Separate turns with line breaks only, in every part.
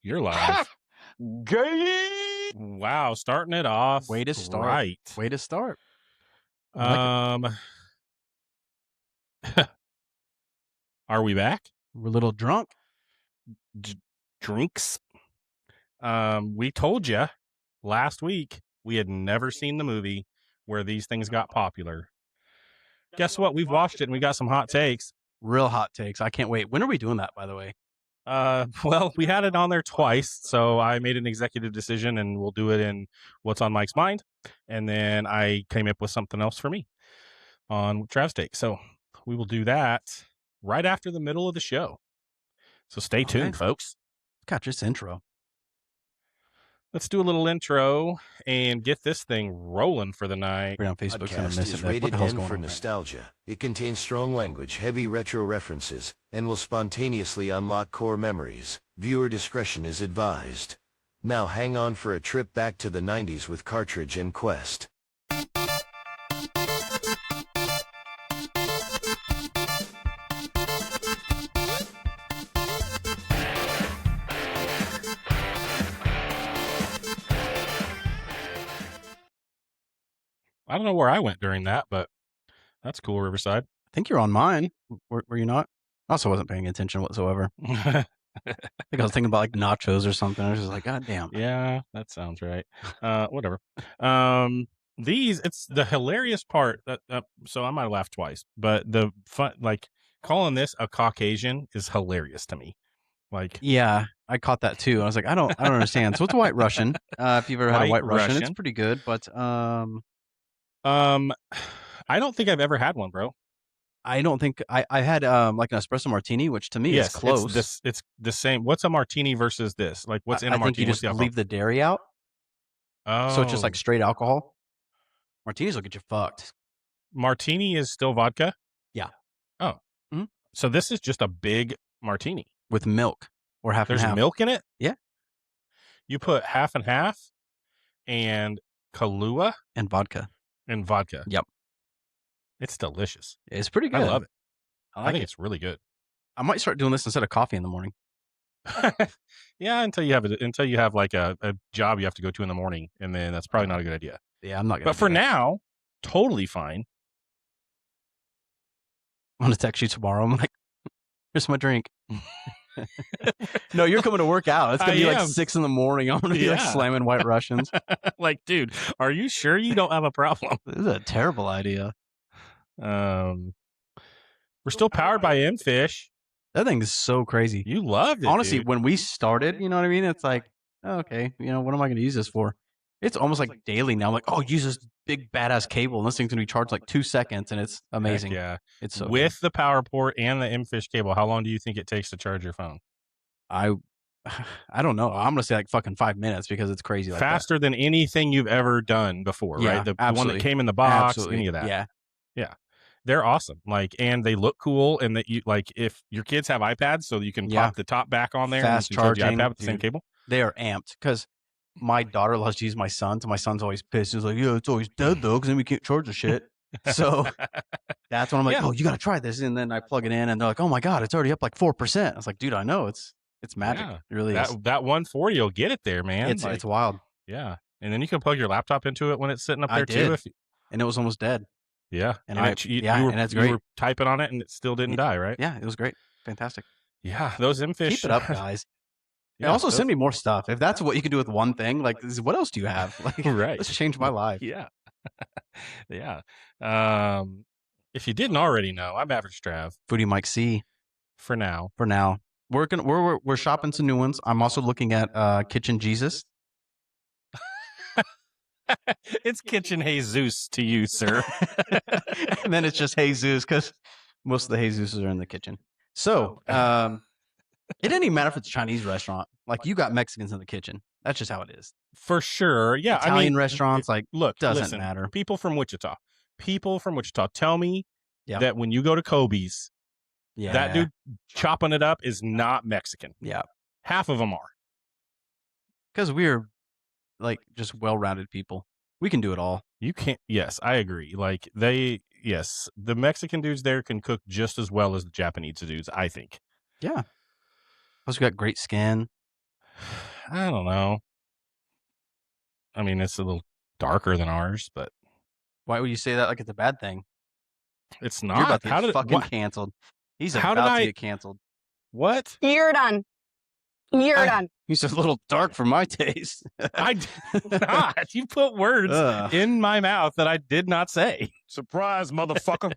You're live.
Gay.
Wow, starting it off.
Way to start.
Right.
Way to start.
Are we back?
We're a little drunk.
Drinks. We told you last week we had never seen the movie where these things got popular. Guess what? We've watched it and we got some hot takes.
Real hot takes. I can't wait. When are we doing that, by the way?
Well, we had it on there twice, so I made an executive decision and we'll do it in What's on Mike's Mind. And then I came up with something else for me on Trav's Take. So we will do that right after the middle of the show. So stay tuned, folks.
Got this intro.
Let's do a little intro and get this thing rolling for the night.
Right on Facebook's gonna
Podcast
miss
is
it. What
rated
the hell's
N
going
for
on?
nostalgia. It contains strong language, heavy retro references, and will spontaneously unlock core memories. Viewer discretion is advised. Now hang on for a trip back to the 90s with Cartridge and Quest.
I don't know where I went during that, but that's cool, Riverside.
I think you're on mine. Were you not? I also wasn't paying attention whatsoever. I think I was thinking about like nachos or something. I was just like, God damn.
Yeah, that sounds right. Whatever. It's the hilarious part that, so I might have laughed twice, but the fun, like calling this a Caucasian is hilarious to me. Like,
Yeah, I caught that too. I was like, I don't understand. So it's a White Russian. If you've ever had a White Russian, it's pretty good. But
I don't think I've ever had one, bro.
I don't think I had like an espresso martini, which to me is close.
It's the same. What's a martini versus this? Like, what's in a
I think
martini?
you just leave the dairy out, so it's just like straight alcohol. Martinis will get you fucked.
Martini is still vodka?
Yeah.
Oh.
Mhm.
So this is just a big martini.
With milk or half and half.
There's milk in it?
Yeah.
You put half and half and Kahlua
And vodka.
and vodka.
Yep.
It's delicious.
It's pretty good.
I love it.
I
I think
it.
it's really good.
I might start doing this instead of coffee in the morning.
Yeah, until you have like a job you have to go to in the morning, and then that's probably not a good idea.
Yeah, I'm not gonna.
But for now, totally fine.
I'm gonna text you tomorrow. I'm like, here's my drink. No, you're coming to work out. It's gonna be like 6 a.m. I'm gonna be like slamming White Russians.
Like, dude, are you sure you don't have a problem?
This is a terrible idea.
We're still powered by M-Fish.
That thing is so crazy.
You loved it.
Honestly,
dude.
when we started, you know what I mean? It's like, oh, okay, what am I going to use this for? It's almost like daily now. I'm like, oh, use this big badass cable, and this thing's going to be charged like 2 seconds, and it's amazing.
Heck yeah.
It's so
with the power port and the M-Fish cable, how long do you think it takes to charge your phone?
I don't know. I'm going to say like fucking 5 minutes because it's crazy. Like
Faster than anything you've ever done before,
Yeah,
right? The one
absolutely.
that came in the box,
Absolutely.
any of that.
Yeah.
They're awesome. Like, and they look cool. And that you like, if your kids have iPads, so you can pop the top back on there,
Fast
and you can charge
charging,
the iPad with the same
dude.
cable.
They are amped because my daughter loves to use my son's, and my son's always pissed. He's like, yeah, it's always dead though, because then we can't charge the shit. So that's when I'm like, oh, you got to try this. And then I plug it in, and they're like, oh my God, it's already up like 4%. I was like, dude, I know. It's magic.
Yeah.
It really is.
That 140 will get it there, man.
It's wild.
Yeah. And then you can plug your laptop into it when it's sitting up there too.
And it was almost dead.
Yeah.
And
you
that's great.
You were typing on it and it still didn't die, right?
Yeah, it was great. Fantastic.
Yeah. Those M-Fish.
Keep it up, guys.
Yeah,
and also send me more stuff. If that's what you can do with one thing, like, what else do you have? Like,
right.
Let's change my life.
Yeah. Yeah. If you didn't already know, I'm AverageTrav.
Foodie Mike C.
For now.
We're shopping some new ones. I'm also looking at Kitchen Jesus.
It's Kitchen Jesus to you, sir.
And then it's just Jesus because most of the Jesuses are in the kitchen. So it doesn't even matter if it's a Chinese restaurant. Like, you got Mexicans in the kitchen. That's just how it is.
For sure. Yeah.
Italian restaurants, like, doesn't matter.
People from Wichita, tell me that when you go to Kobe's, that dude chopping it up is not Mexican.
Yeah.
Half of them are.
Because we're like just well-rounded people. We can do it all.
You can't. Yes, I agree. Like the Mexican dudes there can cook just as well as the Japanese dudes, I think.
Yeah. Plus, we got great skin.
I don't know. I mean, it's a little darker than ours, but
Why would you say that like it's a bad thing?
it's
You're
not.
about to get fucking canceled. He's
How
about
did
to get canceled.
What?
You're done. You're done.
He's a little dark for my taste.
I did not. You put words in my mouth that I did not say.
Surprise, motherfucker.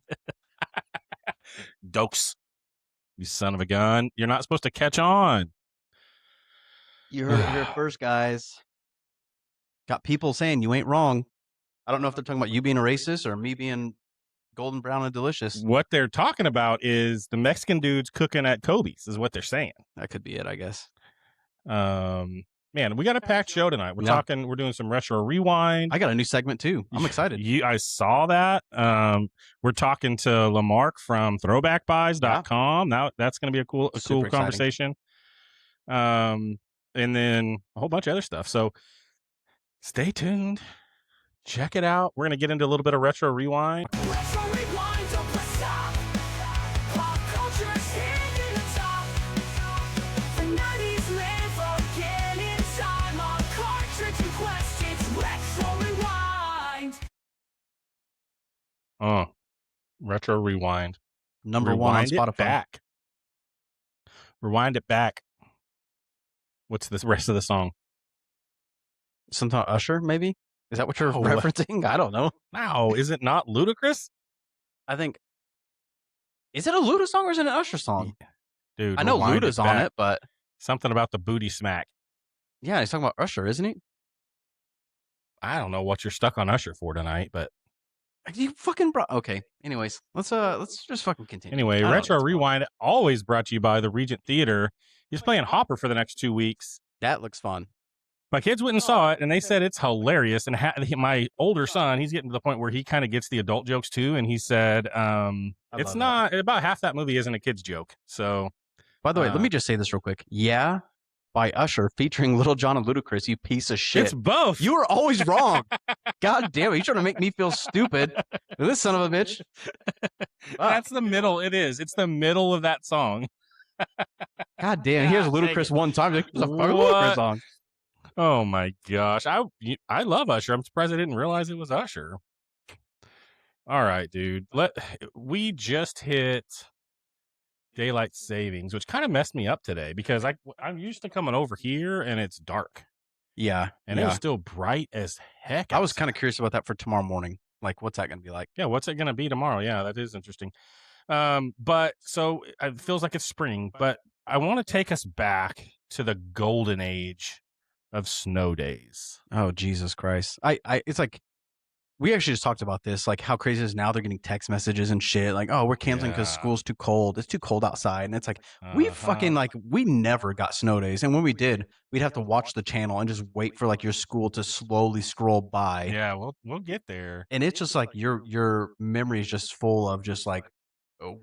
Dokes. You son of a gun. You're not supposed to catch on.
You heard it here first, guys. Got people saying you ain't wrong. I don't know if they're talking about you being a racist or me being golden brown and delicious.
What they're talking about is the Mexican dudes cooking at Kobe's is what they're saying.
That could be it, I guess.
Man, we got a packed show tonight. We're doing some retro rewind.
I got a new segment too. I'm excited.
I saw that. We're talking to Lamarck from throwbackbuys.com. Now that's going to be a cool conversation. And then a whole bunch of other stuff. So stay tuned. Check it out. We're going to get into a little bit of retro rewind.
Retro rewind, don't press stop. Pop culture is hitting the top. The 90s live again inside my cartridge request. It's retro rewind.
Retro rewind.
Number one on Spotify.
Back. Rewind it back. What's the rest of the song?
Sometime Usher, maybe? Is that what you're referencing? I don't know.
No, is it not Ludacris?
I think. Is it a Luda song or is it an Usher song?
Dude,
I know Luda's on it, but
something about the booty smack.
Yeah, he's talking about Usher, isn't he?
I don't know what you're stuck on Usher for tonight, but
you fucking okay. Anyways, let's just fucking continue.
Anyway, Retro Rewind always brought to you by the Regent Theater. He's playing Hopper for the next 2 weeks.
That looks fun.
My kids went and saw it, and they said it's hilarious. And my older son, he's getting to the point where he kind of gets the adult jokes too. And he said, it's not about half that movie isn't a kid's joke. So,
by the way, let me just say this real quick. Yeah, by Usher featuring Little John and Ludacris, you piece of shit.
It's both.
You were always wrong. God damn it. You're trying to make me feel stupid. This son of a bitch.
That's the middle. It is. It's the middle of that song.
God damn. Here's Ludacris one time. It's a fucking Ludacris song.
Oh my gosh. I love Usher. I'm surprised I didn't realize it was Usher. All right, dude. We just hit daylight savings, which kind of messed me up today because I'm used to coming over here and it's dark.
Yeah.
And it was still bright as heck.
I was kind of curious about that for tomorrow morning. Like, what's that going to be like?
Yeah, what's it going to be tomorrow? Yeah, that is interesting. But so it feels like it's spring, but I want to take us back to the golden age of snow days.
Oh, Jesus Christ. It's like, we actually just talked about this, like how crazy it is now. They're getting text messages and shit. Like, oh, we're canceling because school's too cold. It's too cold outside. And it's like, we never got snow days. And when we did, we'd have to watch the channel and just wait for like your school to slowly scroll by.
Yeah, we'll get there.
And it's just like your memory is just full of just like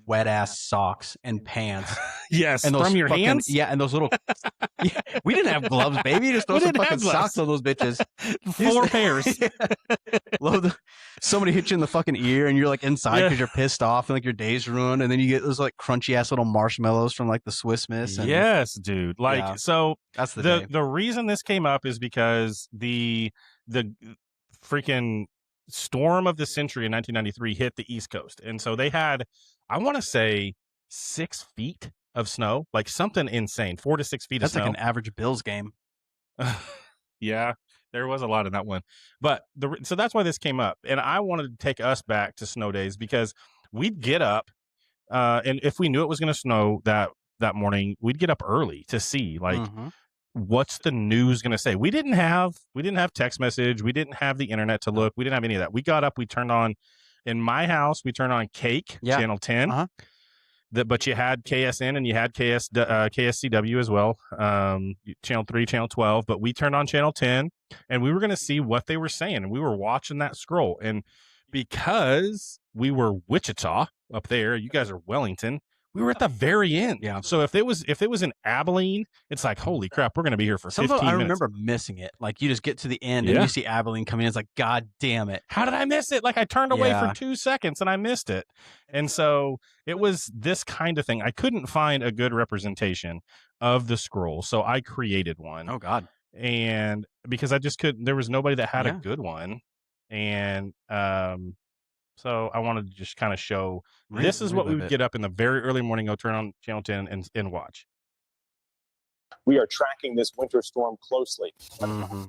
wet ass socks and pants.
Yes,
and
from your hands.
Yeah, and those little. Yeah, we didn't have gloves, baby. Just throw some fucking socks on those bitches.
4 pairs.
Somebody hit you in the fucking ear, and you're like inside because you're pissed off and like your day's ruined, and then you get those like crunchy ass little marshmallows from like the Swiss Miss. And,
yes, dude. Like so.
That's
the reason this came up is because the freaking storm of the century in 1993 hit the East Coast, and so they had, I want to say, 6 feet of snow, like something insane, 4 to 6 feet of snow.
That's like an average Bills game.
Yeah, there was a lot in that one. But so that's why this came up. And I wanted to take us back to snow days because we'd get up and if we knew it was going to snow that morning, we'd get up early to see like what's the news going to say. We didn't have text message. We didn't have the internet to look. We didn't have any of that. We got up, we turned on, in my house, we turned on Cake, channel 10. But you had KSN and you had KSCW as well, channel 3, channel 12. But we turned on channel 10, and we were going to see what they were saying. And we were watching that scroll. And because we were Wichita up there, you guys are Wellington, We were at the very end.
Yeah.
So if it was in Abilene, it's like, holy crap, we're going to be here for 15
I
minutes.
remember missing it. Like you just get to the end and you see Abilene coming in. It's like, God damn it.
How did I miss it? Like I turned away for 2 seconds and I missed it. And so it was this kind of thing. I couldn't find a good representation of the scroll. So I created one.
Oh God.
And because I just couldn't, there was nobody that had a good one. And, so I wanted to just kind of show this is what we would get up in the very early morning, go turn on channel 10 and watch.
We are tracking this winter storm closely.
Mm-hmm.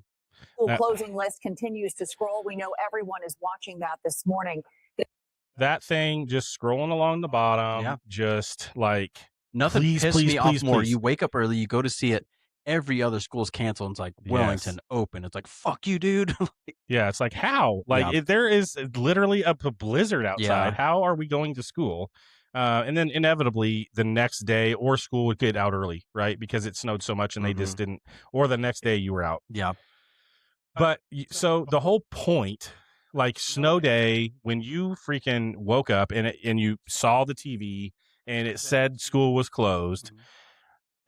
School closing list continues to scroll. We know everyone is watching that this morning.
That thing just scrolling along the bottom, just like
nothing
please,
pissed
please,
me
please,
off more.
please.
You wake up early, you go to see it. Every other school's canceled. And it's like Wellington open. It's like, fuck you, dude.
Yeah, it's like how? Like there is literally a blizzard outside.
Yeah.
How are we going to school? And then inevitably the next day or school would get out early, right? Because it snowed so much and they just didn't. Or the next day you were out.
Yeah.
But so the whole point, like snow day, when you freaking woke up and you saw the TV and it said school was closed.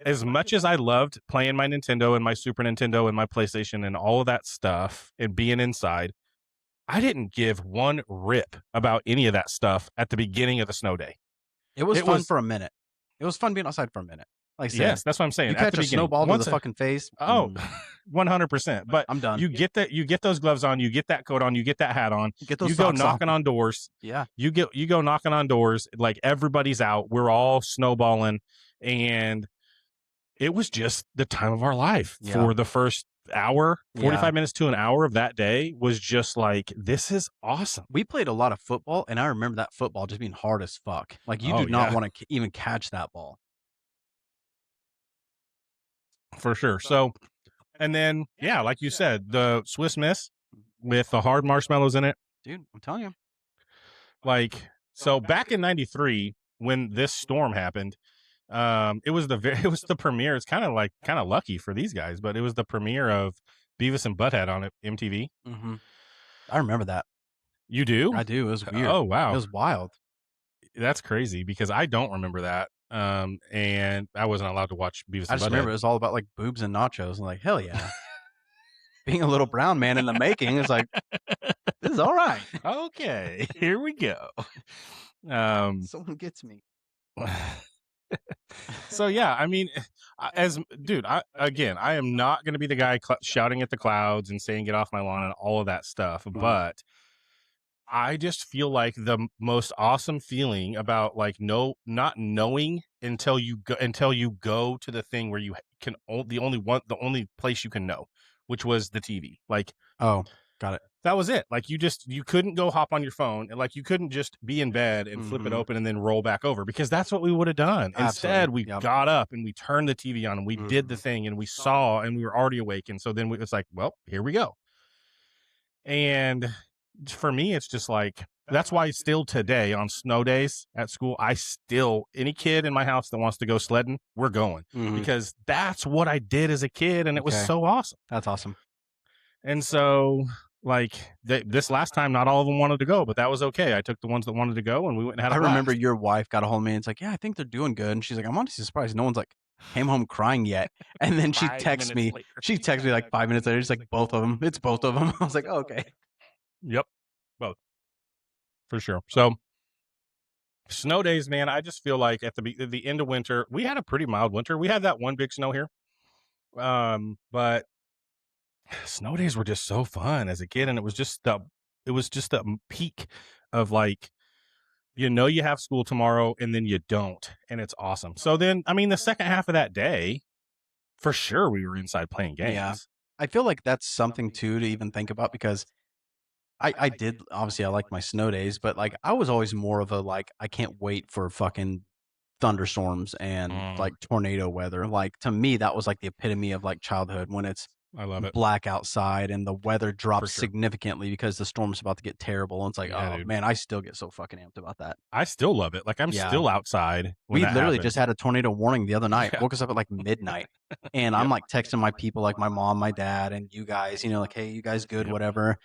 As much as I loved playing my Nintendo and my Super Nintendo and my PlayStation and all of that stuff and being inside, I didn't give one rip about any of that stuff at the beginning of the snow day.
It was fun for a minute. It was fun being outside for a minute. Like I said,
yes, that's what I'm saying.
You
at
catch
the
a
beginning.
snowball to the fucking face.
Oh, 100%. But
I'm done.
You get those gloves on, you get that coat on, you get that hat on,
get those
you go
socks
knocking on doors.
Yeah.
You go knocking on doors, like everybody's out. We're all snowballing, and it was just the time of our life for the first hour, 45 minutes to an hour of that day was just like, this is awesome.
We played a lot of football, and I remember that football just being hard as fuck. Like you do not want to even catch that ball.
For sure. So, and then, like you said, the Swiss Miss with the hard marshmallows in it.
Dude, I'm telling you.
Like, so back in 93, when this storm happened, it was the premiere. It's kind of lucky for these guys, but it was the premiere of Beavis and Butthead on MTV.
Mm-hmm. I remember that.
You do?
I do. It was weird.
Oh, wow.
It was wild.
That's crazy because I don't remember that. And I wasn't allowed to watch Beavis and Butthead.
I just remember it was all about like boobs and nachos. And like, hell yeah. Being a little brown man in the making is like, this is all right.
Okay, here we go.
Someone gets me.
So yeah, I mean, I am not going to be the guy shouting at the clouds and saying get off my lawn and all of that stuff, but I just feel like the most awesome feeling about like not knowing until you go to the thing where you can the only place you can know, which was the TV. Like,
oh, got it.
That was it. Like you couldn't go hop on your phone and like you couldn't just be in bed and flip it open and then roll back over because that's what we would have done. Instead, we got up and we turned the TV on and we did the thing and we saw and we were already awake. And so then it's like, well, here we go. And for me, it's just like, that's why still today on snow days at school, any kid in my house that wants to go sledding, we're going because that's what I did as a kid. And it was so awesome.
That's awesome.
And so like this last time, not all of them wanted to go, but that was okay. I took the ones that wanted to go and we went and had a blast.
I remember your wife got a hold of me and it's like, yeah, I think they're doing good. And she's like, I'm honestly surprised no one's like came home crying yet. And then she texts me. She texts me like 5 minutes later. She's like, both of them. It's both of them. I was like, oh, okay.
Yep. Both. For sure. So snow days, man, I just feel like at the end of winter, we had a pretty mild winter. We had that one big snow here. But snow days were just so fun as a kid. And it was just the peak of like, you have school tomorrow and then you don't. And it's awesome. So then, I mean, the second half of that day, for sure, we were inside playing games.
Yeah. I feel like that's something too to even think about because I did, obviously I like my snow days, but like I was always more of a like, I can't wait for fucking thunderstorms and like tornado weather. Like to me, that was like the epitome of like childhood when it's
I love it.
Black outside and the weather drops significantly because the storm's about to get terrible. And it's like, oh man, I still get so fucking amped about that.
I still love it. Like I'm still outside.
We literally just had a tornado warning the other night. Woke us up at like midnight. And I'm like texting my people, like my mom, my dad, and you guys, like, hey, you guys good, whatever.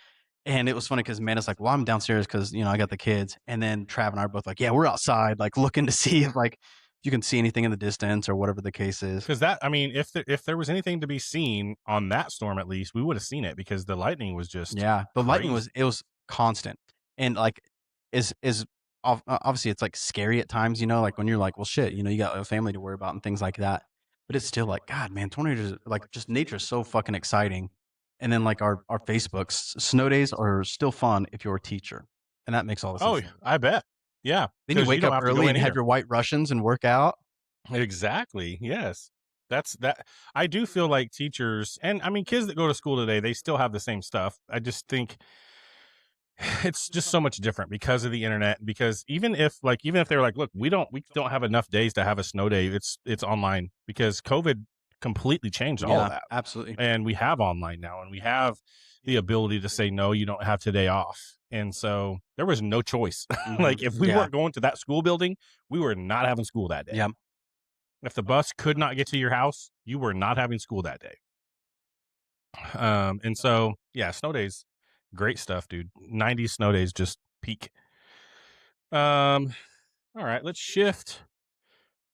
And it was funny because Amanda's like, well, I'm downstairs because, I got the kids. And then Trav and I are both like, yeah, we're outside, like looking to see if like you can see anything in the distance or whatever the case is.
Because that, I mean, if there was anything to be seen on that storm, at least we would have seen it because the lightning was just
Yeah, the lightning
crazy.
was constant, and like is obviously it's like scary at times, you know, like when you're like, well, shit, you know, you got a family to worry about and things like that. But it's still like, God, man, tornadoes, like just nature's so fucking exciting. And then like our Facebooks, snow days are still fun if you're a teacher, and that makes all the sense.
Oh,
in the world.
I bet. Yeah.
Then you
'cause
wake
don't
up
have to go
early
in
and have
either.
your white Russians and work out.
Exactly. Yes. That's that. I do feel like teachers, and I mean, kids that go to school today, they still have the same stuff. I just think it's just so much different because of the internet. Because even if they're like, look, we don't have enough days to have a snow day. It's online because COVID completely changed all of that.
Absolutely.
And we have online now, and we have the ability to say, no, you don't have today off. And so there was no choice. Like if we weren't going to that school building, we were not having school that day.
Yeah.
If the bus could not get to your house, you were not having school that day. And so, yeah, snow days, great stuff, dude. 90s snow days, just peak. All right, let's shift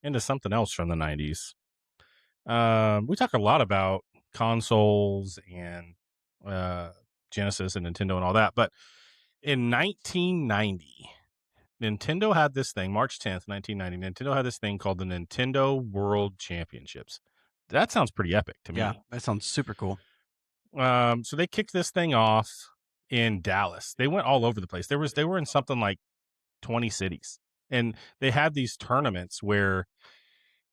into something else from the 90s. We talk a lot about consoles and Genesis and Nintendo and all that, but in 1990, Nintendo had this thing, March 10th, 1990, Nintendo had this thing called the Nintendo World Championships. That sounds pretty epic to me.
Yeah, that sounds super cool.
So they kicked this thing off in Dallas. They went all over the place. They were in something like 20 cities. And they had these tournaments where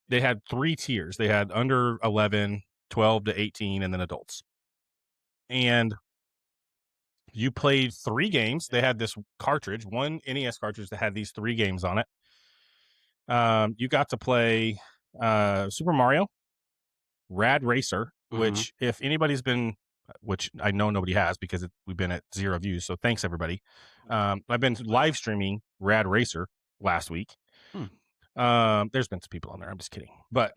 they had 3 tiers. They had under 11, 12 to 18, and then adults. And you played 3 games. They had this cartridge, one NES cartridge that had these 3 games on it. You got to play Super Mario, Rad Racer, which if anybody's been, which I know nobody has because we've been at 0 views. So thanks everybody. I've been live streaming Rad Racer last week. There's been some people on there. I'm just kidding. But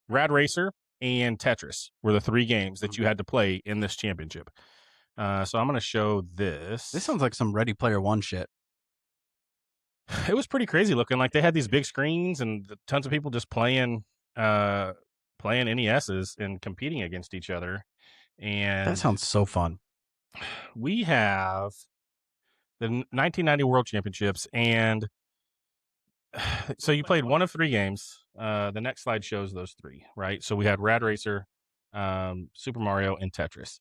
Rad Racer and Tetris were the 3 games that you had to play in this championship. So I'm going to show this.
This sounds like some Ready Player One shit.
It was pretty crazy looking. Like they had these big screens and tons of people just playing NESs and competing against each other. And
That sounds so fun.
We have the 1990 World Championships, and so you played one of 3 games. The next slide shows those 3, right? So we had Rad Racer, Super Mario, and Tetris.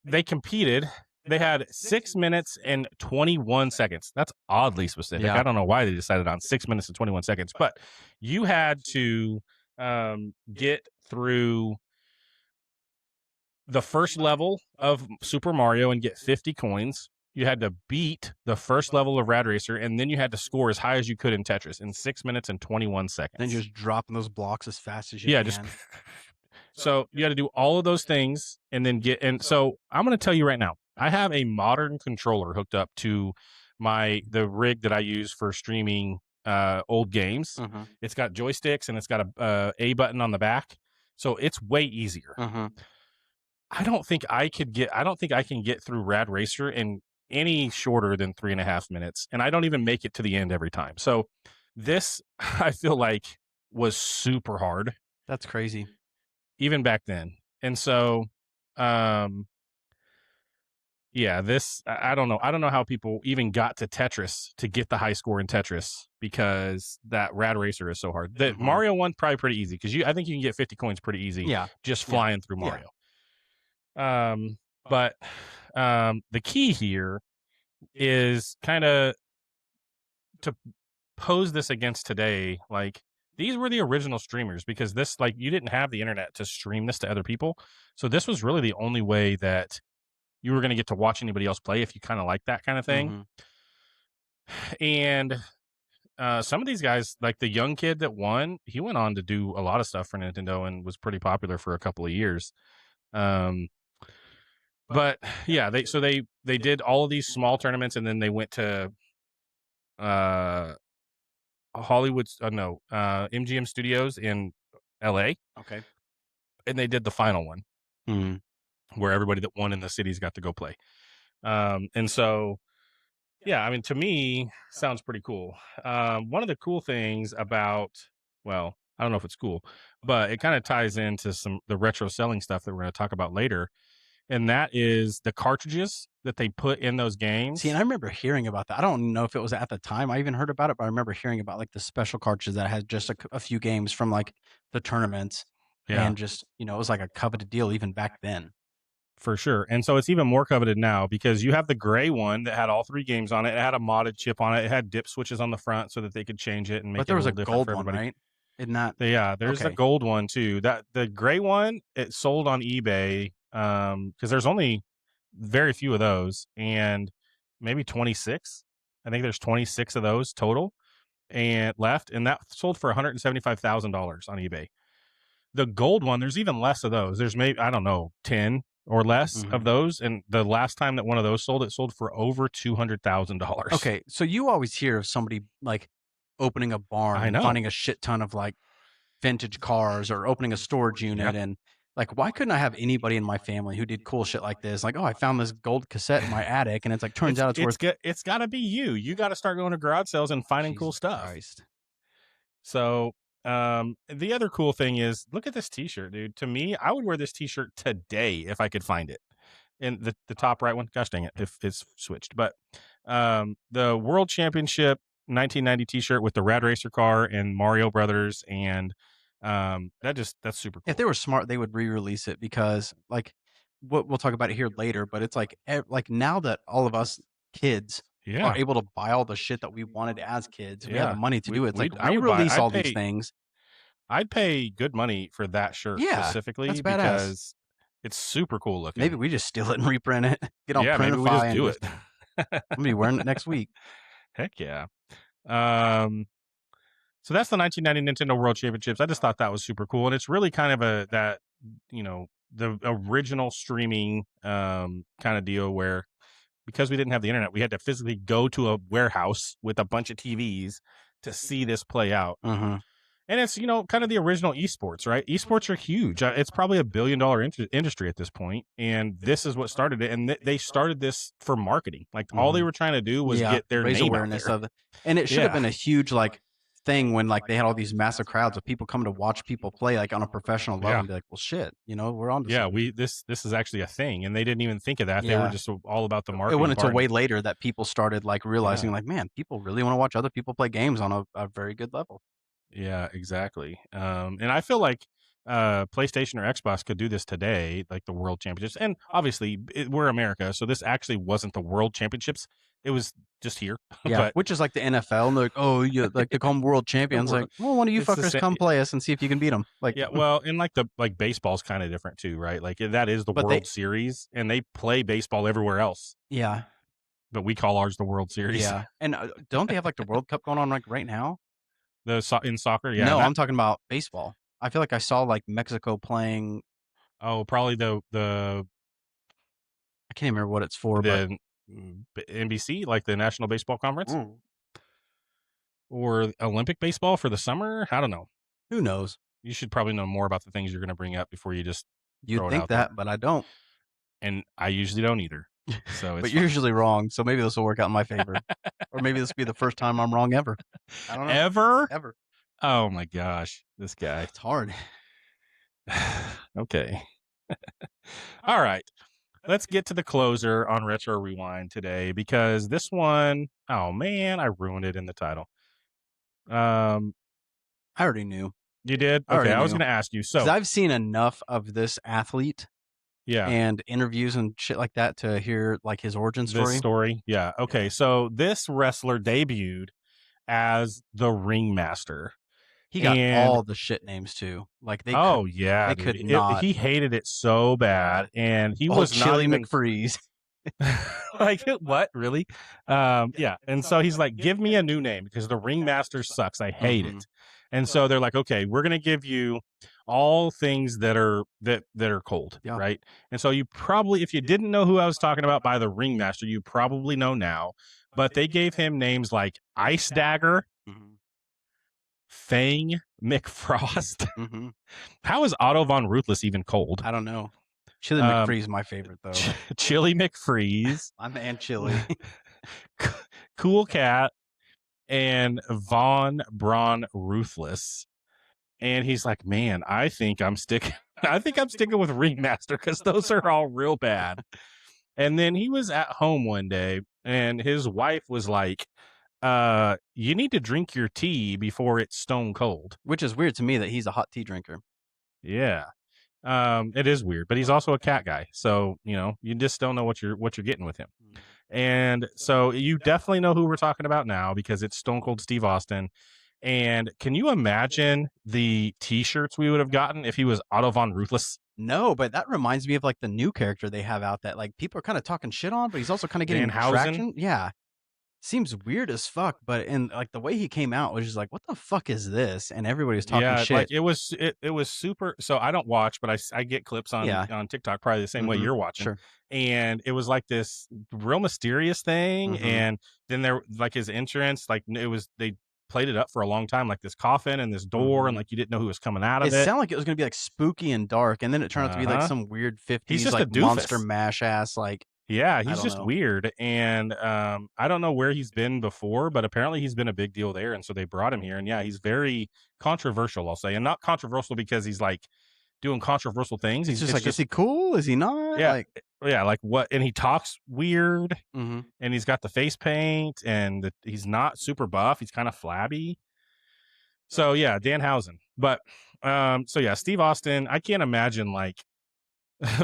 They competed. They had 6 minutes and 21 seconds. That's oddly specific.
Yeah.
I don't know why they decided on 6 minutes and 21 seconds, but you had to get through the first level of Super Mario and get 50 coins. You had to beat the first level of Rad Racer, and then you had to score as high as you could in Tetris in 6 minutes and 21 seconds.
Then just dropping those blocks as fast as you can.
just so you had to do all of those things and then so I'm going to tell you right now, I have a modern controller hooked up to the rig that I use for streaming old games. It's got joysticks and it's got a button on the back, so it's way easier. I don't think I can get through Rad Racer in any shorter than 3.5 minutes, and I don't even make it to the end every time. So this, I feel like, was super hard.
That's crazy.
Even back then. And so, yeah, this, I don't know. I don't know how people even got to Tetris to get the high score in Tetris because that Rad Racer is so hard. The Mario one, probably pretty easy because I think you can get 50 coins pretty easy.
Yeah.
Just flying through Mario. But the key here is kind of to pose this against today. Like, these were the original streamers because this, like, you didn't have the internet to stream this to other people. So this was really the only way that you were going to get to watch anybody else play if you kind of like that kind of thing. And some of these guys, like the young kid that won, he went on to do a lot of stuff for Nintendo and was pretty popular for a couple of years. But yeah, they did all of these small tournaments, and then they went to MGM Studios in LA.
Okay.
And they did the final one where everybody that won in the cities got to go play. And so, Yeah, I mean, to me, sounds pretty cool. One of the cool things about, well, I don't know if it's cool, but it kind of ties into the retro selling stuff that we're going to talk about later, and that is the cartridges that they put in those games.
See, and I remember hearing about that. I don't know if it was at the time I even heard about it, but I remember hearing about like the special cartridges that had just a few games from like the tournaments, and just it was like a coveted deal even back then.
For sure. And so it's even more coveted now because you have the gray one that had all 3 games on it. It had a modded chip on it. It had dip switches on the front so that they could change it and make
But there
it
was
a
a
little different
gold
for
one,
everybody.
right? Isn't that?
Yeah, there's a
Okay.
gold one too. That the gray one, it sold on eBay because there's only very few of those, and maybe 26. I think there's 26 of those total and left, and that sold for $175,000 on eBay. The gold one, there's even less of those. There's maybe, I don't know, 10 or less of those, and the last time that one of those sold, it sold for over $200,000.
Okay, so you always hear of somebody like opening a barn
I
and
know.
finding a shit ton of like vintage cars, or opening a storage unit. And like, why couldn't I have anybody in my family who did cool shit like this? Like, oh, I found this gold cassette in my attic, and it's like, turns out it's worth.
It's got to be you. You got to start going to garage sales and finding cool
Jesus
stuff.
Christ.
So the other cool thing is, look at this t-shirt, dude. To me, I would wear this t-shirt today if I could find it. And the top right one, gosh dang it, if it's switched. But the World Championship 1990 t-shirt with the Rad Racer car and Mario Brothers, and that's super cool.
If they were smart, they would re-release it, because like we'll talk about it here later, but it's like now that all of us kids are able to buy all the shit that we wanted as kids, we have the money to do it. It's like, re-release all these things.
I'd pay good money for that shirt specifically,
that's badass.
because it's super cool looking.
Maybe we just steal it and reprint it. Get on
maybe we just do it.
I'm gonna be wearing it next week.
Heck yeah. So that's the 1990 Nintendo World Championships. I just thought that was super cool, and it's really kind of the original streaming kind of deal, where because we didn't have the internet, we had to physically go to a warehouse with a bunch of TVs to see this play out. And it's, kind of the original esports, right? Esports are huge. It's probably $1 billion industry at this point, and this is what started it. And they started this for marketing. Like all they were trying to do was get their
raise
name
awareness
out there.
of it. And it should have been a huge like thing when like they had all these massive crowds of people coming to watch people play like on a professional level, and be like, well, shit, we're on to something.
This is actually a thing, and they didn't even think of that. They were just all about the marketing.
It wasn't until way later that people started like realizing like, man, people really want to watch other people play games on a very good level.
Yeah, exactly. And I feel like PlayStation or Xbox could do this today, like the World Championships. And obviously, we're America, so this actually wasn't the World Championships. It was just here.
Yeah,
but
which is like the NFL. And they're like, oh, you like they call them world champions. Like, well, one of you fuckers come play us and see if you can beat them. Like,
yeah, well, and like baseball's kind of different too, right? Like that is the World Series, and they play baseball everywhere else.
Yeah,
but we call ours the World Series.
Yeah, and don't they have like the World Cup going on like right now?
In soccer, yeah.
No, I'm talking about baseball. I feel like I saw like Mexico playing.
Oh, probably the
I can't remember what it's for, but
NBC, like the National Baseball Conference, or Olympic baseball for the summer. I don't know.
Who knows?
You should probably know more about the things you're going to bring up before you just.
You'd think that, but I don't,
and I usually don't either. So,
but you're usually wrong. So maybe this will work out in my favor, or maybe this will be the first time I'm wrong ever. I don't know. Ever.
Oh my gosh, this guy.
It's hard.
Okay. All right. Let's get to the closer on Retro Rewind today, because this one, oh man, I ruined it in the title.
I already knew.
You did? Okay, I was going to ask you. So
I've seen enough of this athlete.
Yeah.
And interviews and shit like that to hear like his origin story.
Yeah. Okay. So this wrestler debuted as the Ringmaster.
He got all the shit names too. Like they could not.
He hated it so bad, and he was
Chili McFreeze.
Like what? Really? Yeah. And so he's like, give me a new name because the Ringmaster sucks. I hate it. And so they're like, okay, we're gonna give you all things that are cold, right? And so you probably, if you didn't know who I was talking about by the Ringmaster, you probably know now. But they gave him names like Ice Dagger, Fang McFrost. How is Otto von Ruthless even cold?
I don't know. Chili McFreeze is my favorite though.
Chili McFreeze.
My man Chili.
Cool Cat, and Von Braun Ruthless. And he's like, man, I think I'm sticking with Ringmaster because those are all real bad. And then he was at home one day and his wife was like, you need to drink your tea before it's stone cold.
Which is weird to me that he's a hot tea drinker.
Yeah. It is weird, but he's also a cat guy. So, you just don't know what you're getting with him. And so you definitely know who we're talking about now because it's Stone Cold Steve Austin. And can you imagine the t-shirts we would have gotten if he was Otto Von Ruthless?
No, but that reminds me of like the new character they have out that like people are kind of talking shit on, but he's also kind of getting
Danhausen?
traction. Yeah. Seems weird as fuck, but and like the way he came out was just like, what the fuck is this? And everybody was talking shit.
Like it was super. So I don't watch, but I get clips on TikTok probably the same way you're watching.
Sure.
And it was like this real mysterious thing. And then there, like his entrance, like they played it up for a long time, like this coffin and this door, and like you didn't know who was coming out of it.
It sounded like it was gonna be like spooky and dark, and then it turned out to be like some weird 50s
He's just
like
a doofus.
monster mash ass like.
Yeah, he's just weird. And I don't know where he's been before, but apparently he's been a big deal there. And so they brought him here. And yeah, he's very controversial, I'll say. And not controversial because he's like doing controversial things.
He's just like, is he cool? Is he not?
Yeah, like what? And he talks weird. And he's got the face paint and he's not super buff. He's kind of flabby. So yeah, Danhausen. But so yeah, Steve Austin, I can't imagine like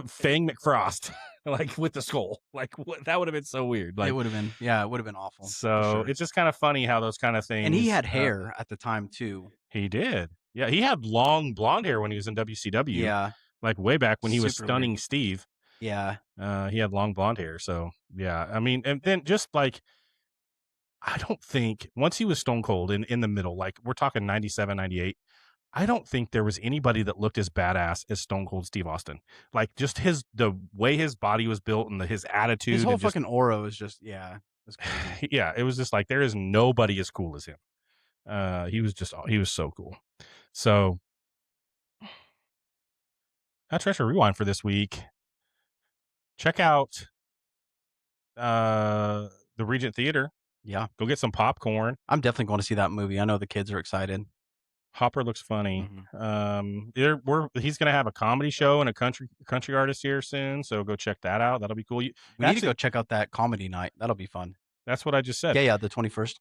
Fang McFrost. Like with the skull, like that would have been so weird. Like
it would have been, it would have been awful.
So it's just kind of funny how those kind of things.
And he had hair at the time too.
He did, yeah. He had long blonde hair when he was in WCW.
Yeah,
like way back when he was Stunning Steve.
Yeah,
he had long blonde hair. So yeah, I mean, and then just like I don't think once he was Stone Cold in the middle, like we're talking 97, 98. I don't think there was anybody that looked as badass as Stone Cold Steve Austin. Like just the way his body was built and his attitude.
His whole fucking aura was just, It's
crazy. Yeah, it was just like there is nobody as cool as him. He was so cool. So that's Retro Rewind for this week. Check out the Regent Theater.
Yeah.
Go get some popcorn.
I'm definitely going to see that movie. I know the kids are excited.
Hopper looks funny. He's going to have a comedy show and a country artist here soon, so go check that out. That'll be cool. We
need to go check out that comedy night. That'll be fun.
That's what I just said.
Yeah, the 21st.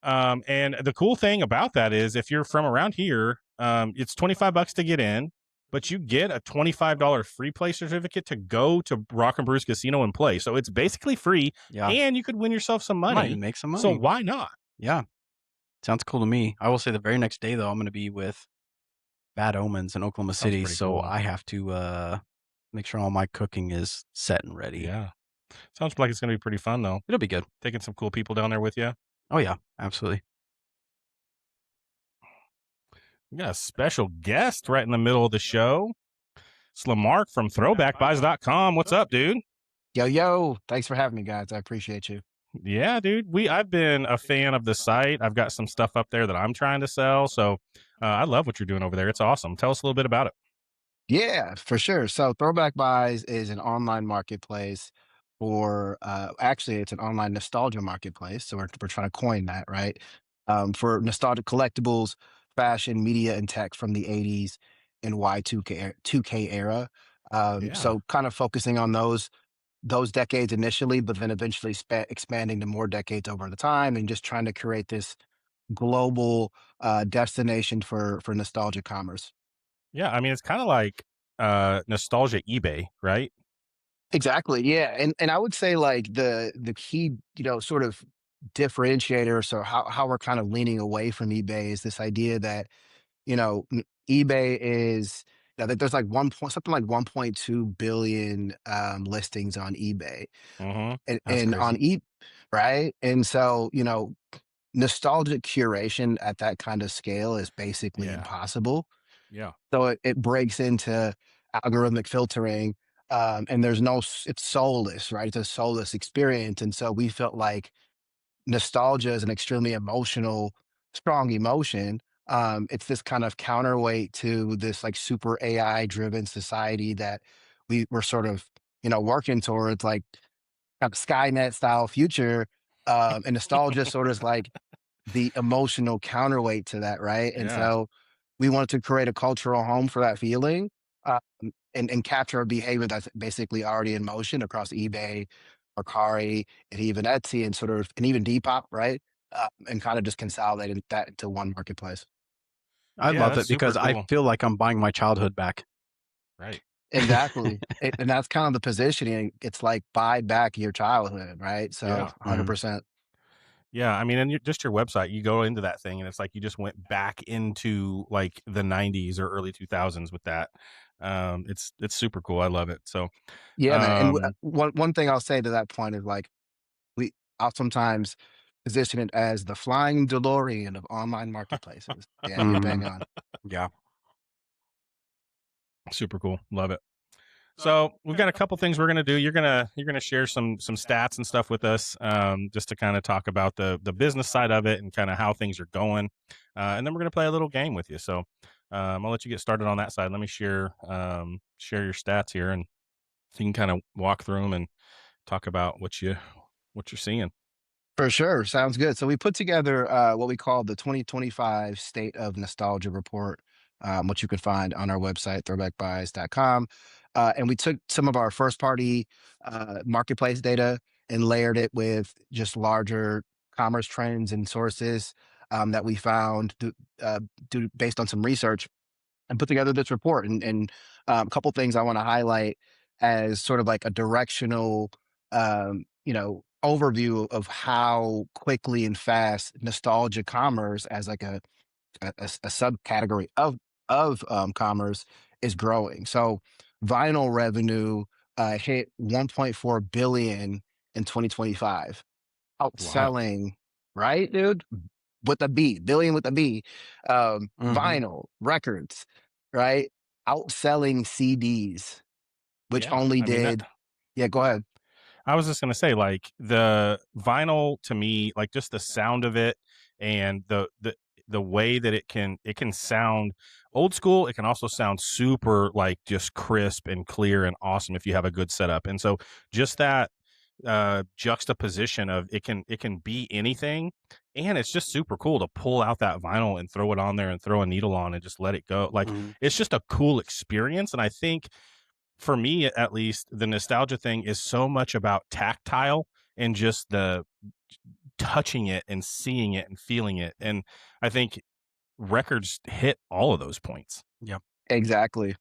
And the cool thing about that is if you're from around here, it's $25 to get in, but you get a $25 free play certificate to go to Rock and Brews Casino and play. So it's basically free, and you could win yourself some money.
Might make some money.
So why not?
Yeah. Sounds cool to me. I will say the very next day, though, I'm going to be with Bad Omens in Oklahoma City. So cool. I have to make sure all my cooking is set and ready.
Yeah. Sounds like it's going to be pretty fun, though.
It'll be good.
Taking some cool people down there with you.
Oh, yeah. Absolutely.
We got a special guest right in the middle of the show. It's Lamarck from throwbackbuys.com. What's up, dude?
Yo. Thanks for having me, guys. I appreciate you.
Yeah, dude. I've been a fan of the site. I've got some stuff up there that I'm trying to sell. So I love what you're doing over there. It's awesome. Tell us a little bit about it.
Yeah, for sure. So Throwback Buys is an online marketplace for actually it's an online nostalgia marketplace. So we're trying to coin that, right? For nostalgic collectibles, fashion, media, and tech from the 80s and Y2K era. So kind of focusing on those decades initially, but then eventually expanding to more decades over the time and just trying to create this global destination for nostalgia commerce.
Yeah, I mean, it's kind of like nostalgia eBay, right?
Exactly. Yeah. And I would say like the key, sort of differentiator, so how we're kind of leaning away from eBay is this idea that, eBay is that there's like something like 1.2 billion listings on eBay, and on right. And so, nostalgic curation at that kind of scale is basically impossible.
Yeah.
So it breaks into algorithmic filtering, and it's soulless, right? It's a soulless experience. And so we felt like nostalgia is an extremely strong emotion. It's this kind of counterweight to this like super AI driven society that we're sort of, working towards, like kind of Skynet style future. And nostalgia sort of is like the emotional counterweight to that, right? And
Yeah.
so we wanted to create a cultural home for that feeling, and capture a behavior that's basically already in motion across eBay, Mercari, and even Etsy, and even Depop, right? And kind of just consolidating that into one marketplace.
I
Yeah,
love
that's
it because
super
I
cool.
feel like I'm buying my childhood back.
Right.
Exactly. And that's kind of the positioning. It's like buy back your childhood, right? So
Yeah.
100%.
Yeah, I mean, and just your website, you go into that thing, and it's like you just went back into like the '90s or early 2000s with that. It's super cool. I love it. So,
Yeah, man. And
um,
one thing I'll say to that point is like, I'll sometimes position it as the flying DeLorean of online marketplaces. Yeah, you're bang on.
Yeah.
super cool. Love it. So we've got a couple things we're gonna do. You're gonna share some stats and stuff with us, just to kind of talk about the business side of it and kind of how things are going, and then we're gonna play a little game with you. So I'll let you get started on that side. Let me share your stats here, and you can kind of walk through them and talk about what you're seeing.
For sure. Sounds good. So we put together what we call the 2025 State of Nostalgia Report, which you can find on our website, throwbackbuys.com. And we took some of our first party marketplace data and layered it with just larger commerce trends and sources that we found based on some research, and put together this report. And a couple things I want to highlight as sort of like a directional, overview of how quickly and fast nostalgia commerce as like a subcategory of commerce is growing. So vinyl revenue hit 1.4 billion in 2025,
A lot.
outselling, right, dude? With a B, billion with a B, vinyl records, right? Outselling CDs, which
Yeah,
only
I mean that.
did. Yeah, go ahead.
I was just gonna say, like the vinyl to me, like just the sound of it and the way that it can sound old school. It can also sound super like just crisp and clear and awesome if you have a good setup. And so just that juxtaposition of it can be anything, and it's just super cool to pull out that vinyl and throw it on there and throw a needle on and just let it go. Like it's just a cool experience, and I think for me at least, the nostalgia thing is so much about tactile and just the touching it and seeing it and feeling it. And I think records hit all of those points.
Yeah.
Exactly.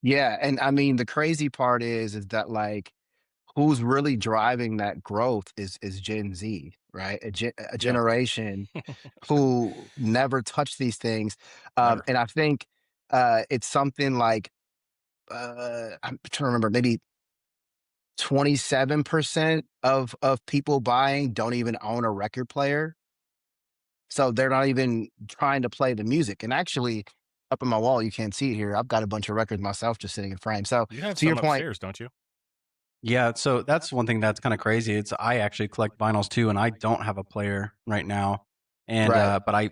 Yeah, and I mean the crazy part is that like who's really driving that growth is Gen Z, right? A
Yeah.
generation who never touched these things,
Never.
and I think it's something like I'm trying to remember, maybe 27% of people buying don't even own a record player. So they're not even trying to play the music. And actually, up on my wall, you can't see it here. I've got a bunch of records myself just sitting in frame. So
You have
to your
some
point,
upstairs, don't you?
Yeah, so that's one thing that's kind of crazy. It's I actually collect vinyls too, and I don't have a player right now. And
right.
but I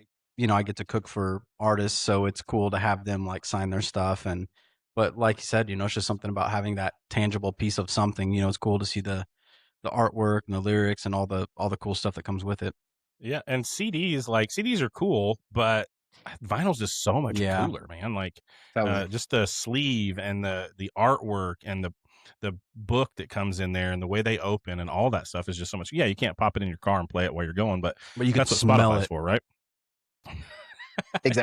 get to cook for artists, so it's cool to have them like sign their stuff. And but like you said, it's just something about having that tangible piece of something. It's cool to see the artwork and the lyrics and all the cool stuff that comes with it.
Yeah. And CDs are cool, but vinyl's just so much
Yeah.
cooler, man. Like
Totally.
just the sleeve and the artwork and the book that comes in there and the way they open and all that stuff is just so much. Yeah, you can't pop it in your car and play it while you're going, but
But you can
that's what
smell
Spotify's
it.
for, right?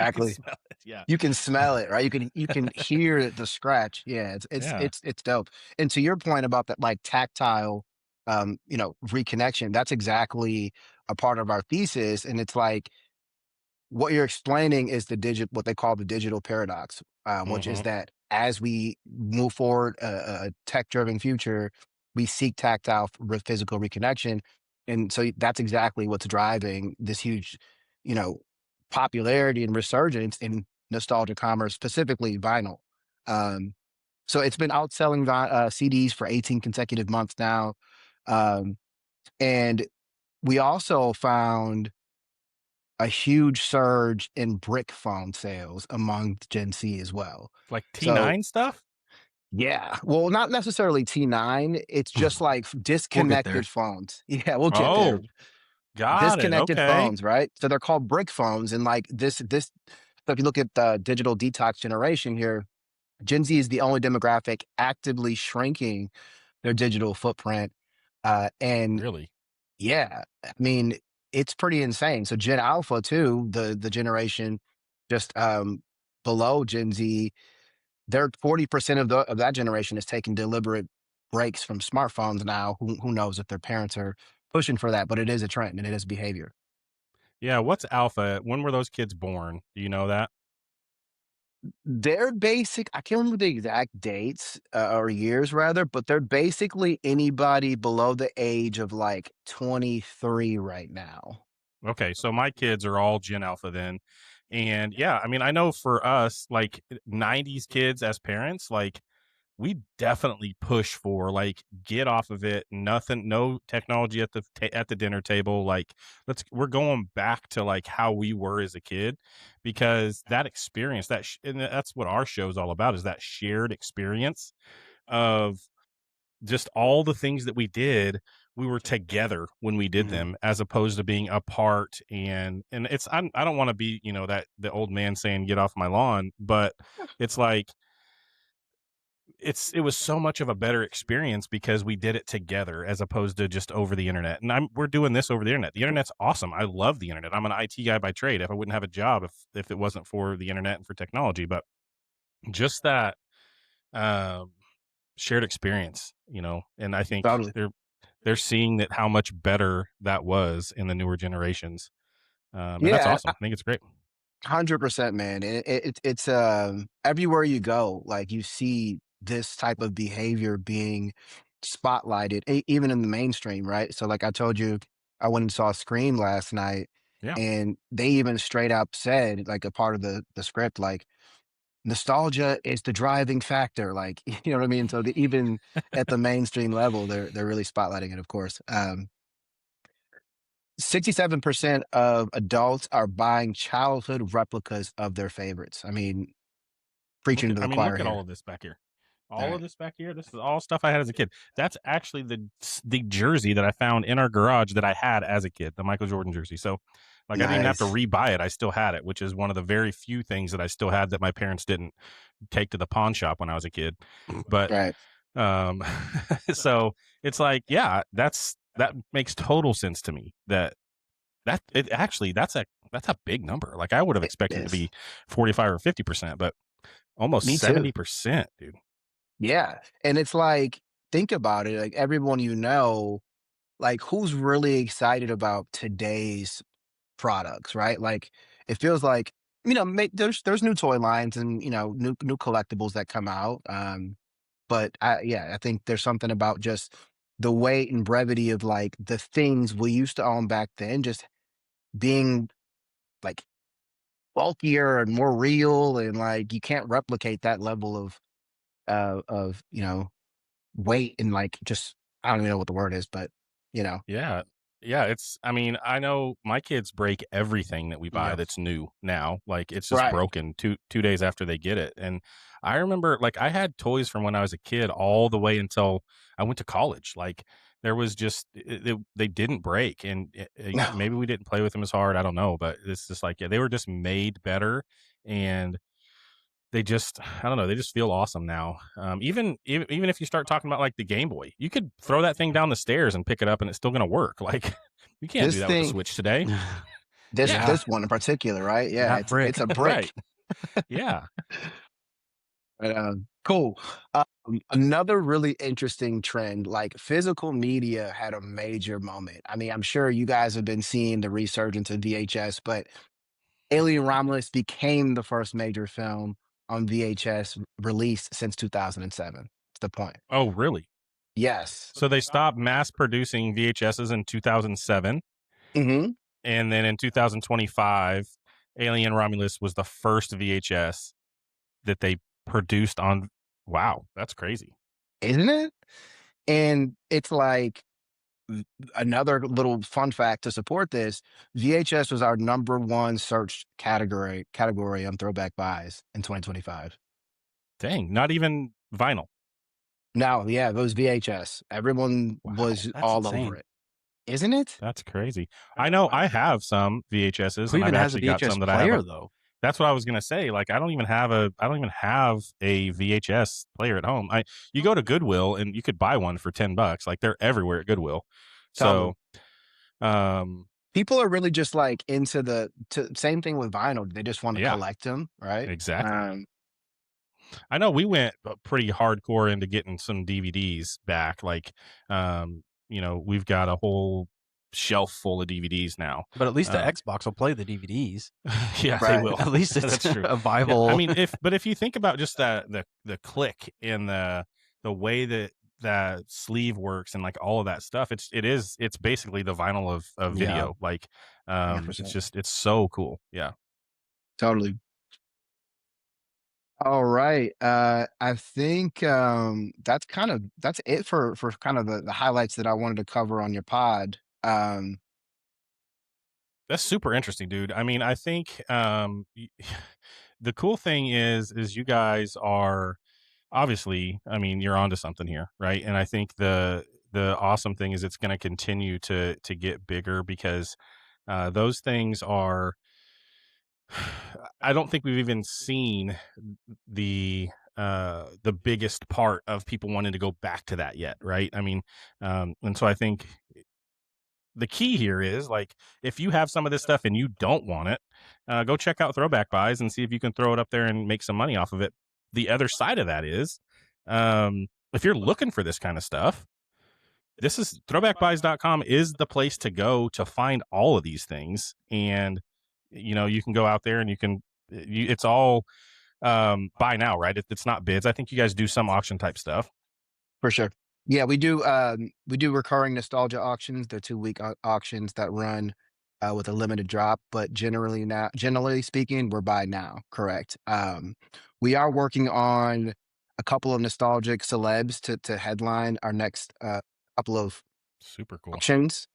You can
Exactly.
smell it. Yeah.
You can smell it, right? You can hear the scratch. Yeah, it's
Yeah.
it's dope. And to your point about that like tactile reconnection, that's exactly a part of our thesis. And it's like what you're explaining is what they call the digital paradox, which is
Hmm.
that as we move forward a tech-driven future, we seek tactile physical reconnection, and so that's exactly what's driving this huge, you know, popularity and resurgence in nostalgia commerce, specifically vinyl. Um, so it's been outselling CDs for 18 consecutive months now, um, and we also found a huge surge in brick phone sales among Gen Z as well.
Like
So
T9 stuff?
Yeah. Well, not necessarily T9. It's just like
We'll get there.
disconnected phones. Yeah, we'll get there.
Oh, got it.
Disconnected
Okay.
phones, right? So they're called brick phones. And like this, so if you look at the digital detox generation here, Gen Z is the only demographic actively shrinking their digital footprint. And
Really?
yeah, I mean, it's pretty insane. So Gen Alpha too, the generation just below Gen Z, they're 40% of that generation is taking deliberate breaks from smartphones now. Who knows if their parents are pushing for that, but it is a trend and it is behavior.
Yeah. What's alpha? When were those kids born? Do you know that?
They're basic. I can't remember the exact dates or years rather, but they're basically anybody below the age of like 23 right now.
Okay, so my kids are all Gen Alpha then. And yeah, I mean, I know for us, like 90s kids as parents, like we definitely push for like get off of it, nothing, no technology at the at the dinner table. Like we're going back to like how we were as a kid because that experience and that's what our show is all about is that shared experience of just all the things that we did, we were together when we did them as opposed to being apart. And it's I don't want to be, you know, that the old man saying get off my lawn, but it's like it was so much of a better experience because we did it together as opposed to just over the internet. And we're doing this over the internet. The internet's awesome. I love the internet. I'm an IT guy by trade. If I wouldn't have a job if it wasn't for the internet and for technology, but just that um shared experience, you know, and I think
Totally.
they're seeing that how much better that was in the newer generations. And that's
Yeah,
awesome. I think it's great.
100%, man. And it's everywhere you go, like you see this type of behavior being spotlighted, even in the mainstream, right? So, like I told you, I went and saw Scream last night,
Yeah.
and they even straight up said, like a part of the script, like nostalgia is the driving factor. Like, you know what I mean? So even at the mainstream level, they're really spotlighting it, of course. 67% of adults are buying childhood replicas of their favorites. I mean, preaching to the choir
Look at all
here.
of this back here.
All
All of
right.
this back here. This is all stuff I had as a kid. That's actually the jersey that I found in our garage that I had as a kid, the Michael Jordan jersey. So like I didn't even have to
Nice.
rebuy it. I still had it, which is one of the very few things that I still had that my parents didn't take to the pawn shop when I was a kid. But
Right.
um so it's like, yeah, that makes total sense to me that it actually that's a big number. Like I would have
It
expected it to
is.
be 45 or 50%, but almost
Me too.
70%, dude.
Yeah. And it's like, think about it. Like everyone you know, like who's really excited about today's products, right? Like it feels like, there's new toy lines and new collectibles that come out. But I think there's something about just the weight and brevity of like the things we used to own back then, just being like bulkier and more real, and like you can't replicate that level of weight and like just I don't even know what the word is, but you know,
Yeah. Yeah, I mean, I know my kids break everything that we buy
Yeah.
that's new now. Like it's just
right?
broken 2 days after they get it. And I remember like I had toys from when I was a kid all the way until I went to college. Like there was just they didn't break and
No,
maybe we didn't play with them as hard, I don't know, but it's just like yeah, they were just made better and they just I don't know, they just feel awesome now. Even if you start talking about like the Game Boy, you could throw that thing down the stairs and pick it up and it's still gonna work. Like you can't do
this
that with the
thing,
Switch today.
this
Yeah.
this one in particular, right? Yeah,
That brick.
it's a
Right.
brick.
Yeah.
But, cool. Another really interesting trend, like physical media had a major moment. I mean, I'm sure you guys have been seeing the resurgence of VHS, but Alien Romulus became the first major film on VHS released since 2007. That's the point.
Oh, really?
Yes.
So they stopped mass producing VHSs in 2007,
Hmm.
and then in 2025, Alien Romulus was the first VHS that they produced on. Wow, that's crazy.
Isn't it? And it's like another little fun fact to support this, VHS was our number one search category on Throwback Buys in 2025.
Dang, not even vinyl.
No, yeah, those VHS. Everyone was
that's
all
insane.
over it. Isn't it?
That's crazy. I know I have some VHSs,
Who
and I've
even has a
actually got
VHS
some that I
player
have.
though?
That's what I was gonna say. Like, I don't even have a VHS player at home. You go to Goodwill and you could buy one for $10. Like, they're everywhere at Goodwill.
Totally.
So,
People are really just like into same thing with vinyl. They just want to
yeah,
collect them, right?
exactly. I know we went pretty hardcore into getting some DVDs back. Like, we've got a whole shelf full of DVDs now.
But at least the Xbox will play the DVDs.
Yeah, they will.
At least it's
That's true.
a viable.
Yeah, I mean, if you think about just the click and the way that sleeve works and like all of that stuff, it's basically the vinyl of video.
Yeah.
Like,
100%.
it's so cool. Yeah.
Totally. All right. I think that's it for kind of the highlights that I wanted to cover on your pod.
That's super interesting, dude. I mean, I think the cool thing is you guys are obviously, I mean, you're onto something here, right? And I think the awesome thing is it's going to continue to get bigger because those things are. I don't think we've even seen the biggest part of people wanting to go back to that yet, right? I mean, and so I think the key here is, like, if you have some of this stuff and you don't want it, go check out Throwback Buys and see if you can throw it up there and make some money off of it. The other side of that is, if you're looking for this kind of stuff, this is throwbackbuys.com is the place to go to find all of these things. And, you can go out there and it's all buy now, right? It's not bids. I think you guys do some auction type stuff.
For sure. Yeah, we do recurring nostalgia auctions. They're 2-week auctions that run with a limited drop, but generally speaking, we're buy now, correct. We are working on a couple of nostalgic celebs to headline our next couple of
super cool
auctions.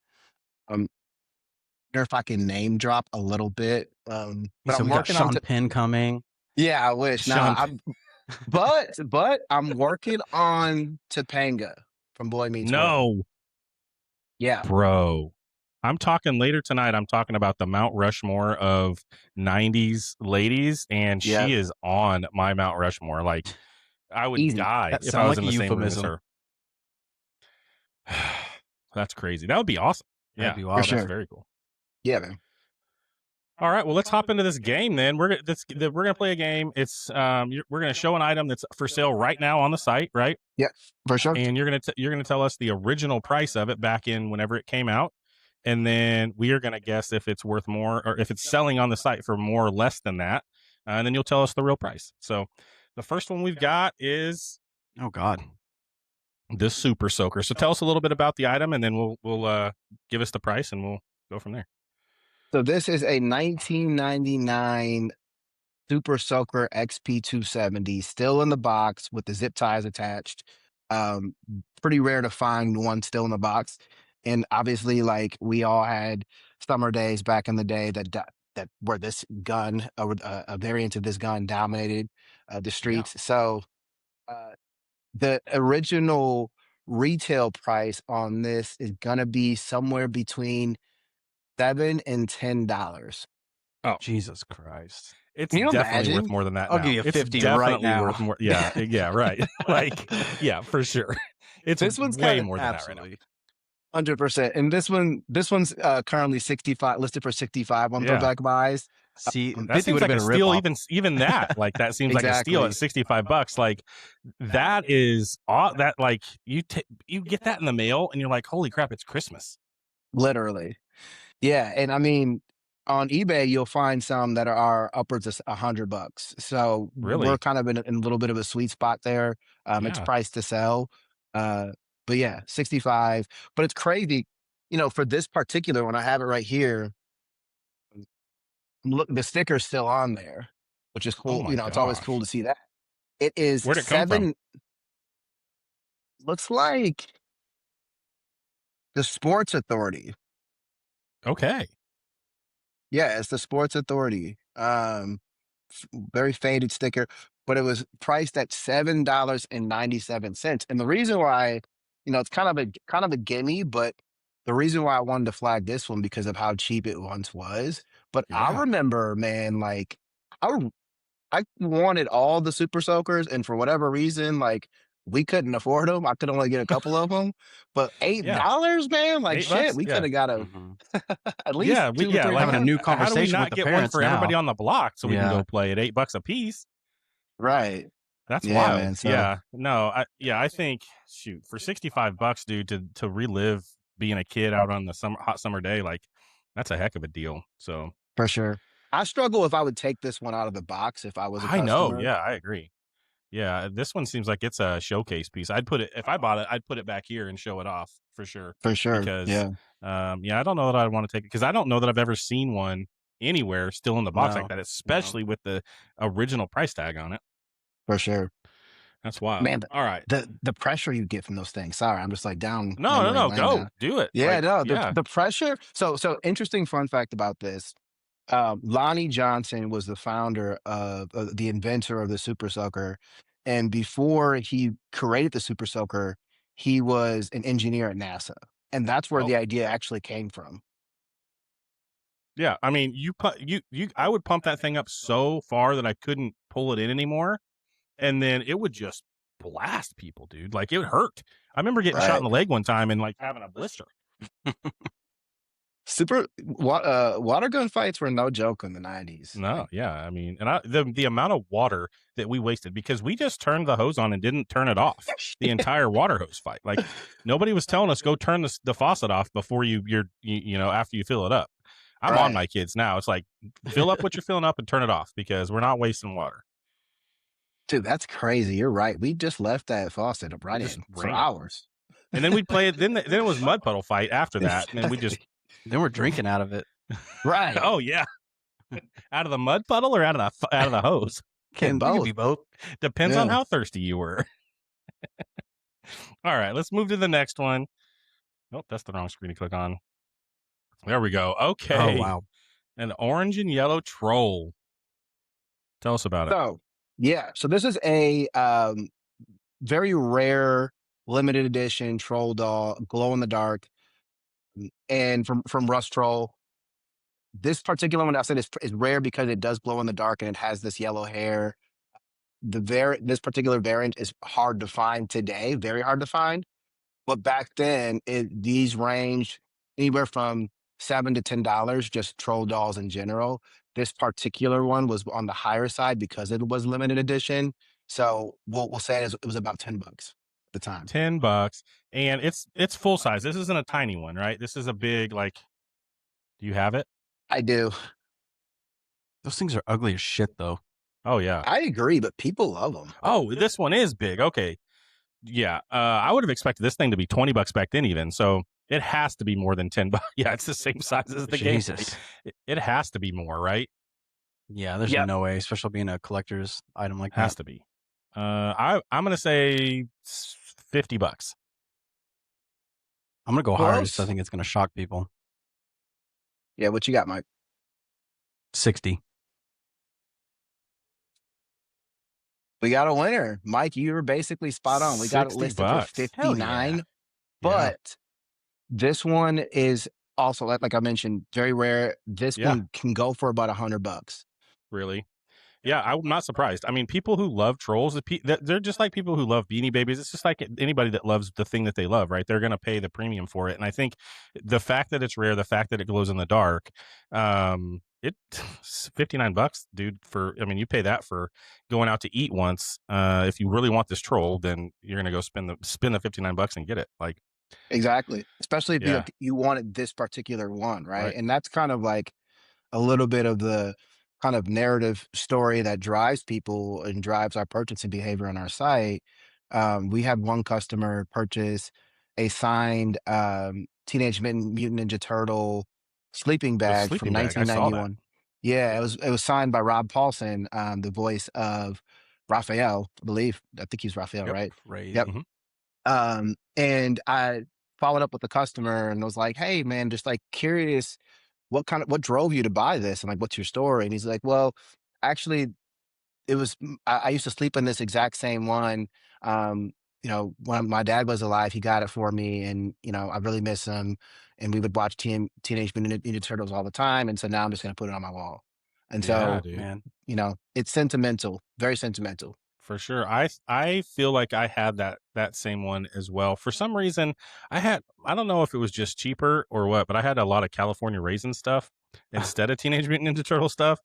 If I can name drop a little bit. But
so
I'm
we got
working
Sean
on
Penn coming.
Yeah, I wish. But I'm working on Topanga from Boy Meets World.
No.
Yeah.
Bro. I'm talking later tonight. I'm talking about the Mount Rushmore of 90s ladies, and she is on my Mount Rushmore. Like, I would die if I was in the same room as her. That's crazy. That would be awesome.
That'd
Yeah,
be awesome.
Sure.
That's very cool.
Yeah, man.
All right, well, let's hop into this game then. We're gonna play a game. It's we're gonna show an item that's for sale right now on the site, right?
Yeah, for sure.
And you're gonna tell us the original price of it back in whenever it came out, and then we are gonna guess if it's worth more or if it's selling on the site for more or less than that, and then you'll tell us the real price. So, the first one we've got is this Super Soaker. So tell us a little bit about the item, and then we'll give us the price, and we'll go from there.
So this is a 1999 Super Soaker XP270, still in the box with the zip ties attached. Pretty rare to find one still in the box. And obviously, like, we all had summer days back in the day that where this gun or a variant of this gun dominated the streets. Yeah. So the original retail price on this is gonna be somewhere between $7 and $10.
Oh,
Jesus Christ!
It's definitely worth more than that.
I'll
now.
give you
it's
50
definitely
right now.
Worth more. Yeah, yeah, right. Like, yeah, for sure.
This one's
way more than that right now.
100%. And this one's currently 65, listed for 65 on Throwback Buys.
See,
that seems like a steal. Even that, like, that seems like a steal at $65. Like, that is that, like, you get that in the mail and you're like, holy crap, it's Christmas.
Literally. Yeah. And I mean, on eBay, you'll find some that are upwards of $100. So
really,
we're kind of in a little bit of a sweet spot there. It's priced to sell. But yeah, 65. But it's crazy, for this particular one, I have it right here. Look, the sticker's still on there, which is cool. It's always cool to see that. It is
Where'd it come from?
Looks like the Sports Authority.
Okay.
Yeah, it's the Sports Authority. Very faded sticker. but it was priced at $7.97. And the reason why, it's kind of a gimme, but the reason why I wanted to flag this one because of how cheap it once was. But I
Yeah.
remember, man, like I wanted all the Super Soakers, and for whatever reason, like we couldn't afford them. I could only get a couple of them, but
Yeah.
$8, man, like shit,
$8?
we could
Yeah.
have got a at least
Yeah,
2 or 3
like
Having a
more.
new
how do we
conversation
not
with the
get one
parents
for everybody
now.
on the block so we can
Yeah.
go play at $8 a piece?
Right.
That's
Yeah,
wild.
man. So
Yeah. No, I think shoot, for $65, dude, to relive being a kid out on the hot summer day, like that's a heck of a deal. So
for sure. I struggle if I would take this one out of the box if I was a
I know,
customer.
yeah, I agree. Yeah, this one seems like it's a showcase piece. I'd put it if I bought it, I'd put it back here and show it off for sure.
For sure.
Because
Yeah.
I don't know that I'd want to take it because I don't know that I've ever seen one anywhere still in the box like
No,
that, especially with the original price tag on it.
For sure.
That's wild.
Man,
All right.
the pressure you get from those things. Sorry, I'm just like down.
No,
memory lane
go
now.
do it.
Yeah,
Like,
no,
yeah.
the pressure. So interesting fun fact about this. Lonnie Johnson was the founder of the inventor of the Super Soaker. And before he created the Super Soaker, he was an engineer at NASA. And that's where
Oh.
the idea actually came from.
Yeah, I mean, I would pump that thing up so far that I couldn't pull it in anymore, and then it would just blast people, dude. Like it would hurt. I remember getting shot in the leg one time and like having a blister.
Water gun fights were no joke in the 90s.
No, yeah, I mean, and the amount of water that we wasted because we just turned the hose on and didn't turn it off the entire water hose fight. Like nobody was telling us go turn the faucet off before you after you fill it up. I'm on my kids now. It's like fill up what you're filling up and turn it off because we're not wasting water.
Dude, that's crazy. You're right. We just left that faucet up right in for hours.
And then we'd play it. Then it was mud puddle fight after that. And then we just
then we're drinking out of it.
Right.
Oh yeah. Out of the mud puddle or out of the hose?
Can be both.
Depends on how thirsty you were. All right, let's move to the next one. Oh, that's the wrong screen to click on. There we go. Okay.
Oh wow.
An orange and yellow troll. Tell us about it.
So yeah, so this is a very rare limited edition troll doll, glow in the dark, and from Rust Troll. This particular one I said is rare because it does glow in the dark and it has this yellow hair. This particular variant is hard to find today, very hard to find. But back then, these ranged anywhere from $7 to $10, just troll dolls in general. This particular one was on the higher side because it was limited edition. So we'll say it was about $10 at the time.
$10, and it's full size. This isn't a tiny one, right? This is a big like. Do you have it?
I do.
Those things are ugly as shit, though.
Oh yeah,
I agree, but people love them.
Oh, this one is big. Okay, yeah. I would have expected this thing to be $20 back then, even. So it has to be more than $10. Yeah, it's the same size as the game. It has to be more, right?
Yeah, there's no way, especially being a collector's item like that.
Has to be. I'm gonna say $50.
I'm gonna go higher because I think it's gonna shock people.
Yeah, what you got, Mike?
60.
We got a winner. Mike, you were basically spot on. We got it listed for 59. But this one is also, like I mentioned, very rare. This one can go for about $100.
Really? Yeah, I'm not surprised. I mean, people who love trolls, they're just like people who love Beanie Babies. It's just like anybody that loves the thing that they love, right? They're going to pay the premium for it. And I think the fact that it's rare, the fact that it glows in the dark, it's $59, dude. You pay that for going out to eat once. If you really want this troll, then you're going to go spend the $59 and get it. Like,
exactly. Especially if you wanted this particular one, right? And that's kind of like a little bit of the kind of narrative story that drives people and drives our purchasing behavior on our site. We had one customer purchase a signed Teenage Mutant Ninja Turtle sleeping bag from 1991. Yeah, it was signed by Rob Paulson, the voice of Raphael, I believe. I think he's Raphael, right?
Right.
Yep. Mm-hmm. And I followed up with the customer and was like, "Hey, man, just like curious, what drove you to buy this? And like, what's your story?" And he's like, "Well, actually, I used to sleep in this exact same one. When my dad was alive, he got it for me, and I really miss him. And we would watch Teenage Mutant Ninja Turtles all the time, and so now I'm just gonna put it on my wall. And
Yeah,
so,
dude.
Man,
it's sentimental, very sentimental.
For sure. I feel like I had that same one as well. For some reason, I don't know if it was just cheaper or what, but I had a lot of California Raisin stuff instead of Teenage Mutant Ninja Turtle stuff.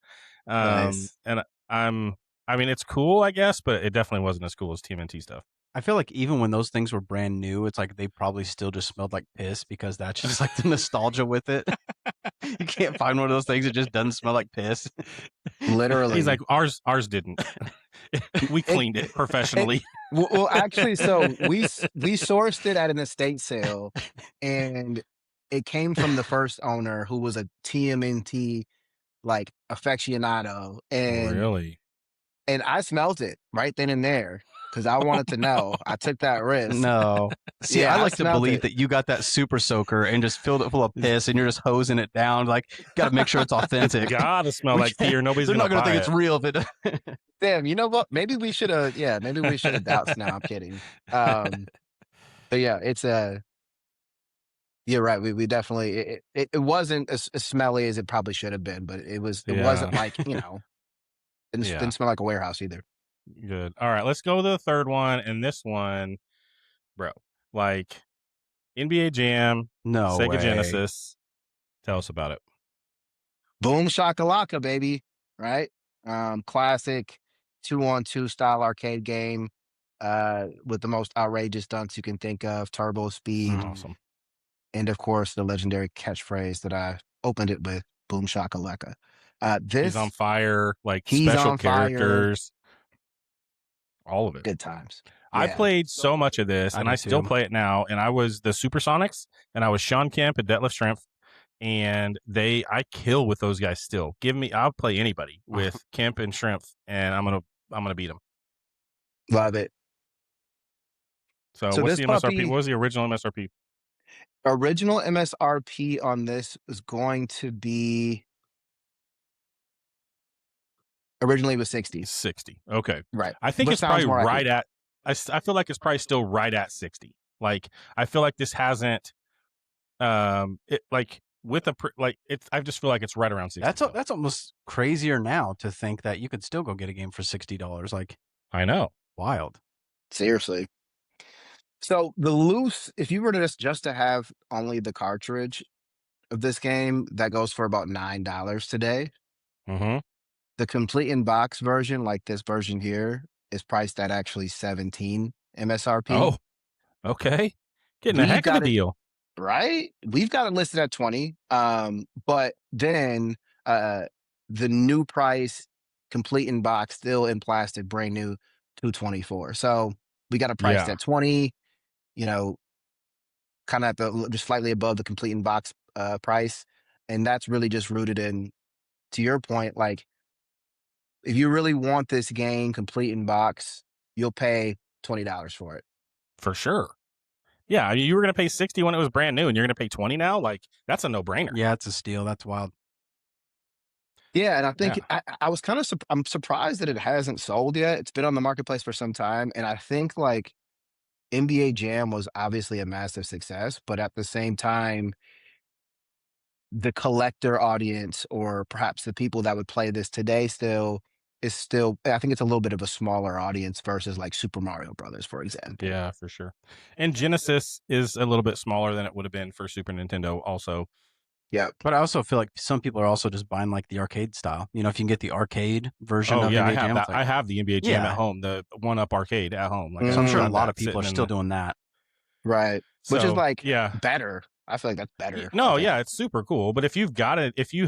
Nice.
And I mean, it's cool, I guess, but it definitely wasn't as cool as TMNT stuff.
I feel like even when those things were brand new, it's like they probably still just smelled like piss because that's just like the nostalgia with it. You can't find one of those things that just doesn't smell like piss.
Literally.
He's like, ours didn't. We cleaned it professionally.
Well, actually, so we sourced it at an estate sale, and it came from the first owner, who was a TMNT like aficionado, and
Really?
I smelled it right then and there because I wanted to know. I took that risk.
No. See,
Yeah,
I
I
like to
smelled
believe
it.
that you got that super soaker and just filled it full of piss and you're just hosing it down. Like, got to make sure it's authentic.
Gotta smell like pee or nobody's
They're not
gonna
going to
buy
think
it.
it's real if it.
Damn, you know what? Maybe we should have. Yeah, maybe we should have doubts. No, I'm kidding. But yeah, it's You're right. We definitely it wasn't as smelly as it probably should have been, but it wasn't like didn't smell like a warehouse either.
Good. All right, let's go to the third one. And this one, bro, like NBA Jam,
No
Sega
way.
Genesis. Tell us about it.
Boom shakalaka, baby. Right? Classic 2-on-2 style arcade game with the most outrageous stunts you can think of, turbo speed,
Awesome.
and of course the legendary catchphrase that I opened it with, boom shakalaka.
He's on fire, like
He's
special
on fire.
characters. All of it.
Good times.
I
Yeah.
played so much of this, and
do
I still
too.
play it now. And I was the Supersonics, and I was Sean Kemp and Detlef Schrempf, and I kill with those guys still. I'll play anybody with Kemp and Schrempf, and I'm gonna beat them.
Love it.
So
So
what's
this
the MSRP?
puppy-
What was the original MSRP?
Original MSRP on this is going to be originally it was 60.
60. Okay.
Right.
I think
Which
it's
sounds
probably
more
right
accurate.
at. I feel like it's probably still right at 60. Like I feel like this hasn't. It like with a like it's. I just feel like it's right around 60.
That's almost crazier now to think that you could still go get a game for $60. Like,
I know.
wild.
Seriously. So if you were to just to have only the cartridge of this game, that goes for about $9 today.
Mm-hmm.
The complete in box version, like this version here, is priced at actually 17 MSRP.
Oh, okay. Getting a
We've
heck of
got
a
it-
deal.
Right? We've got it listed at 20. But then the new price, complete in box, still in plastic, brand new, $224. So we got it priced
Yeah.
at 20, kind of at just slightly above the complete in box price. And that's really just rooted in, to your point, like if you really want this game complete in box, you'll pay $20 for it.
For sure. Yeah, I mean, you were gonna pay 60 when it was brand new, and you're gonna pay 20 now. Like that's a no-brainer.
Yeah, it's a steal. That's wild.
Yeah, and I think I was kind of I'm surprised that it hasn't sold yet. It's been on the marketplace for some time, and I think like NBA Jam was obviously a massive success, but at the same time, the collector audience, or perhaps the people that would play this today, I think it's a little bit of a smaller audience versus like Super Mario Brothers, for example.
Yeah, for sure. And Genesis is a little bit smaller than it would have been for Super Nintendo also.
Yeah.
But I also feel like some people are also just buying like the arcade style. If you can get the arcade version
Oh
of
yeah,
NBA
I have
Jam,
that.
it's like,
I have the NBA Jam
Yeah.
at home, the 1-up arcade at home. Like,
So
so I'm sure a
got
lot
that
of people are
sitting in
still
the-
doing that.
Right. Which is
So,
like
yeah.
better. I feel like that's better.
No,
I think.
yeah, it's super cool. But if you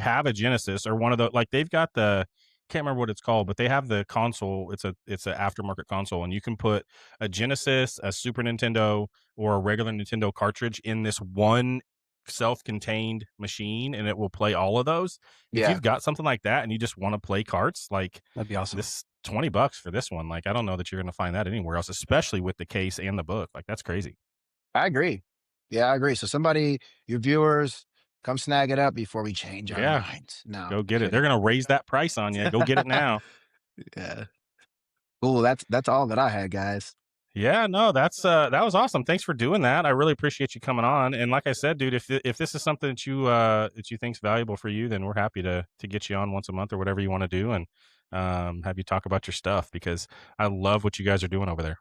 have a Genesis or one of the, like they've got the, can't remember what it's called, but they have the console. It's a aftermarket console, and you can put a Genesis, a Super Nintendo, or a regular Nintendo cartridge in this one self-contained machine, and it will play all of those. If
Yeah.
you've got something like that and you just want to play carts, like
That'd be awesome.
this $20 for this one, like I don't know that you're going to find that anywhere else, especially with the case and the book. Like that's crazy.
I agree. Yeah, I agree. So your viewers, come snag it up before we change our
Yeah.
minds. No.
Go get it. They're going to raise that price on you. Go get it now.
Yeah. Cool. That's all that I had, guys.
Yeah, no, that was awesome. Thanks for doing that. I really appreciate you coming on. And like I said, dude, if this is something that you think's valuable for you, then we're happy to get you on once a month or whatever you want to do, and have you talk about your stuff, because I love what you guys are doing over there.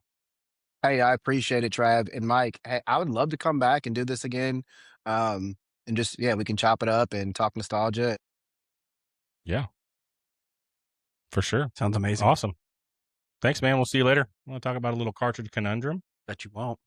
Hey, I appreciate it, Trav and Mike. Hey, I would love to come back and do this again. And just we can chop it up and talk nostalgia.
Yeah, for sure.
Sounds amazing.
Awesome. Thanks, man. We'll see you later. I want to talk about a little cartridge conundrum.
Bet you won't.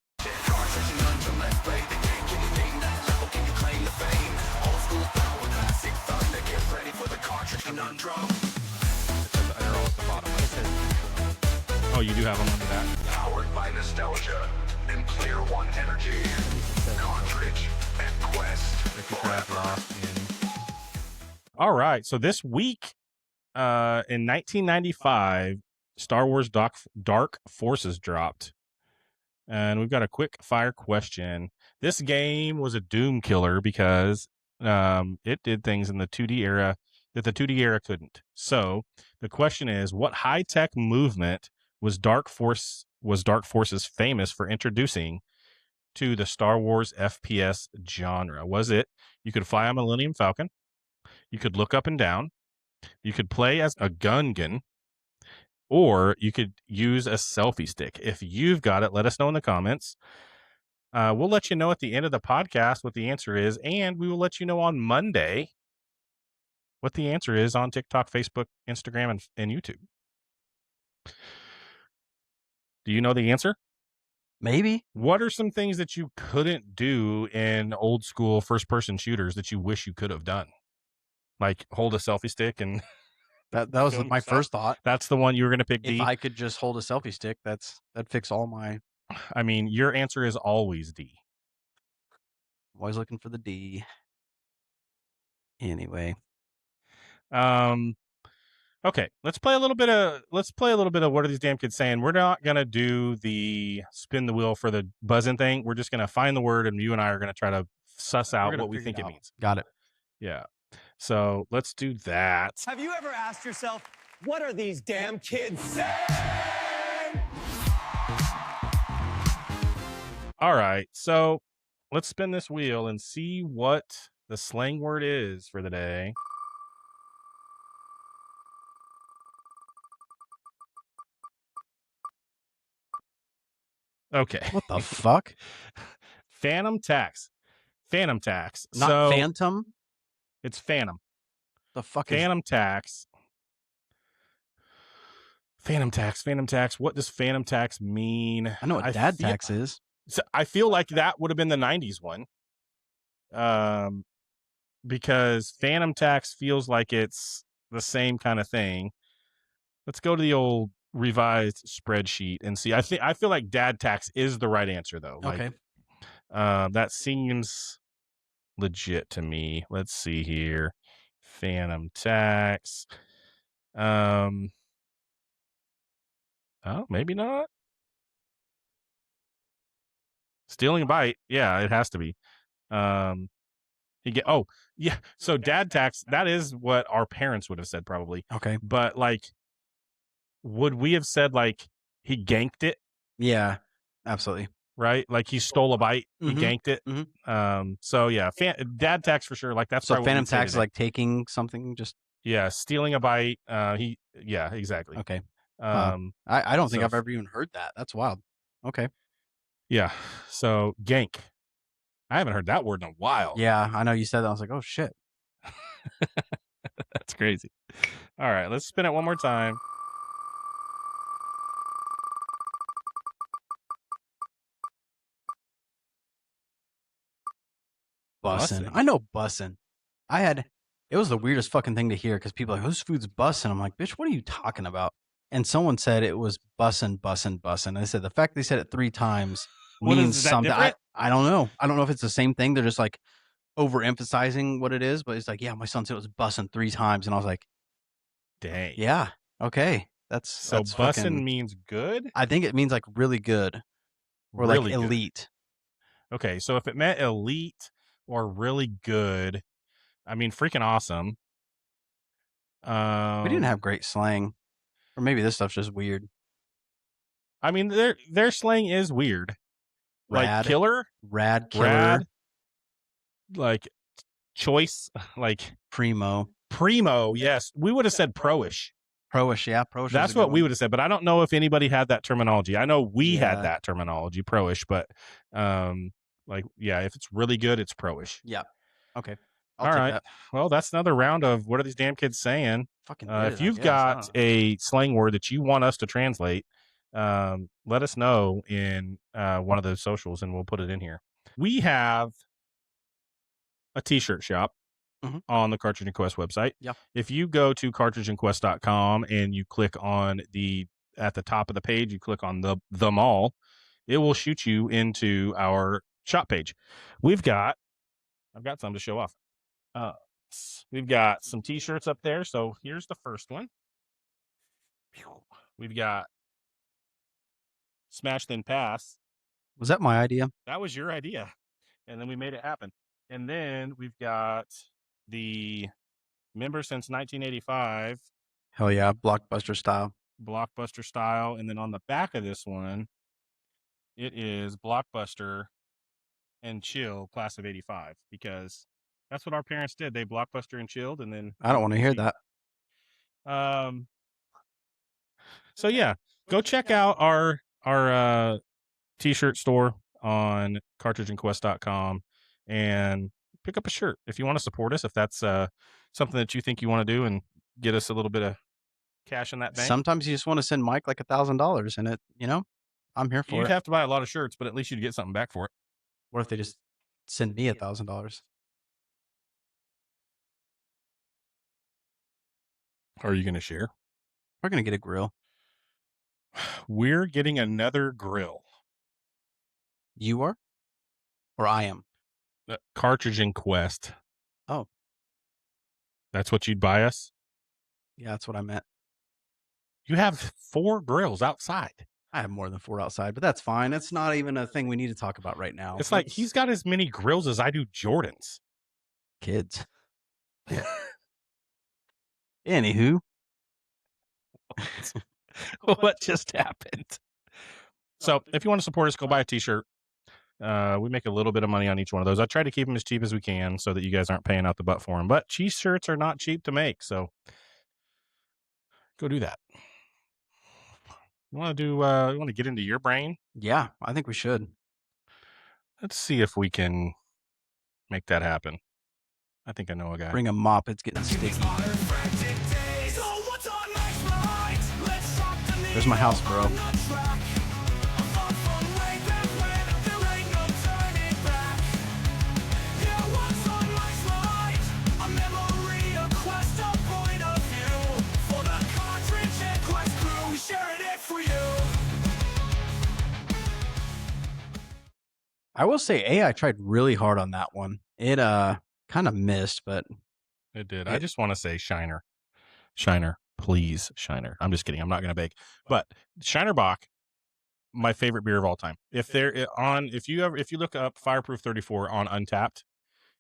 Oh, you do have them under that?
Powered by nostalgia and Player One energy. Cartridge and Quest.
All right. So this week, in 1995, Star Wars Dark Forces dropped. And we've got a quick fire question. This game was a doom killer because it did things in the 2D era that the 2D era couldn't. So the question is, what high-tech movement was Dark Forces famous for introducing to the Star Wars FPS genre? Was it you could fly a Millennium Falcon, you could look up and down, you could play as a Gungan, or you could use a selfie stick? If you've got it, let us know in the comments. We'll let you know at the end of the podcast what the answer is, and we will let you know on Monday what the answer is on TikTok, Facebook, Instagram, and YouTube. Do you know the answer?
Maybe.
What are some things that you couldn't do in old school first-person shooters that you wish you could have done? Like hold a selfie stick and...
That was my first thought.
That's the one you were going to pick, D?
If I could just hold a selfie stick, that'd fix all my...
I mean, your answer is always D.
Always looking for the D. Anyway.
Okay, let's play a little bit of What Are These Damn Kids Saying? We're not going to do the spin the wheel for the buzzing thing. We're just going to find the word, and you and I are going to try to suss out what we think it means.
Got it.
Yeah. So let's do that.
Have you ever asked yourself, what are these damn kids saying?
All right. So let's spin this wheel and see what the slang word is for the day. Okay.
What the fuck?
Phantom tax. Phantom tax.
Not phantom?
It's phantom.
The fuck
Phantom tax. Phantom tax. Phantom tax. What does phantom tax mean?
I know what dad tax is.
So I feel like that would have been the 90s one. Because phantom tax feels like it's the same kind of thing. Let's go to the old revised spreadsheet and see. I feel like dad tax is the right answer though.
Okay.
That seems legit to me. Let's see here. Phantom tax. Oh, maybe not. Stealing a bite. Yeah, it has to be. Yeah. So dad tax, that is what our parents would have said probably.
Okay.
But like, would we have said like he ganked it?
Yeah, absolutely.
Right? Like he stole a bite, he ganked it. So yeah, dad tax for sure. Like that's
so phantom tax is like taking something, just
stealing a bite. Yeah, exactly.
Okay. I don't think I've ever even heard that. That's wild. Okay.
Yeah. So gank. I haven't heard that word in a while.
Yeah, I know you said that. I was like, oh shit.
That's crazy. All right, let's spin it one more time.
Bussin'. I know bussin'. It was the weirdest fucking thing to hear because people are like, whose food's bussin'? I'm like, bitch, what are you talking about? And someone said it was bussin', bussin', bussin'. I said the fact they said it 3 times means something. I don't know. I don't know if it's the same thing. They're just like overemphasizing what it is, but it's like, yeah, my son said it was bussin' 3 times. And I was like,
dang.
Yeah. Okay. That's
bussin' means good?
I think it means like really good. Or really like elite.
Good. Okay. So if it meant elite or really good, I mean, freaking awesome.
We didn't have great slang. Or maybe this stuff's just weird.
I mean, their slang is weird. Like
Rad.
killer,
Rad, killer,
rad, like choice, like
primo.
Yes, we would have said pro-ish.
Pro-ish, yeah. Pro-ish.
That's what we would have said, but I don't know if anybody had that terminology. I know we had
Yeah.
that terminology, pro-ish, but like, yeah, if it's really good, it's pro-ish.
Yeah. Okay.
All right. Well, that's another round of what are these damn kids saying?
Fucking
If you've got a slang word that you want us to translate, let us know in one of those socials and we'll put it in here. We have a t-shirt shop on the Cartridge and Quest website.
Yeah.
If you go to cartridgeandquest.com and you click on at the top of the page, you click on the mall, it will shoot you into our shop page. I've got some to show off. We've got some t-shirts up there. So here's the first one. We've got Smash Then Pass.
Was that my idea?
That was your idea. And then we made it happen. And then we've got the member since 1985.
Hell yeah. Blockbuster style.
Blockbuster style. And then on the back of this one, it is Blockbuster and Chill class of 85 because that's what our parents did. They Blockbuster and chilled, and then
I don't want to hear that.
So yeah, go check out our t-shirt store on cartridgeandquest.com and pick up a shirt if you want to support us. If that's something that you think you want to do and get us a little bit of cash in that bank.
Sometimes you just want to send Mike like $1,000, and I'm here for it.
You'd have to buy a lot of shirts, but at least you'd get something back for it.
What if they just send me $1,000?
Are you going to share?
We're going to get a grill.
We're getting another grill.
You are? Or I am?
Cartridge and Quest.
Oh.
That's what you'd buy us?
Yeah, that's what I meant.
You have 4 grills outside.
I have more than 4 outside, but that's fine. It's not even a thing we need to talk about right now.
It's like he's got as many grills as I do Jordans.
Kids. Anywho.
What just happened? So if you want to support us, go buy a t-shirt. We make a little bit of money on each one of those. I try to keep them as cheap as we can so that you guys aren't paying out the butt for them. But t-shirts are not cheap to make, so go do that. You want to get into your brain?
Yeah, I think we should.
Let's see if we can make that happen. I think I know a guy.
Bring a mop. It's getting sticky. There's my house, bro. I will say AI tried really hard on that one. It kind of missed, but
it did. I just want to say Shiner, please, Shiner. I'm just kidding. I'm not going to bake, but Shiner Bock, my favorite beer of all time. If you look up Fireproof 34 on Untapped,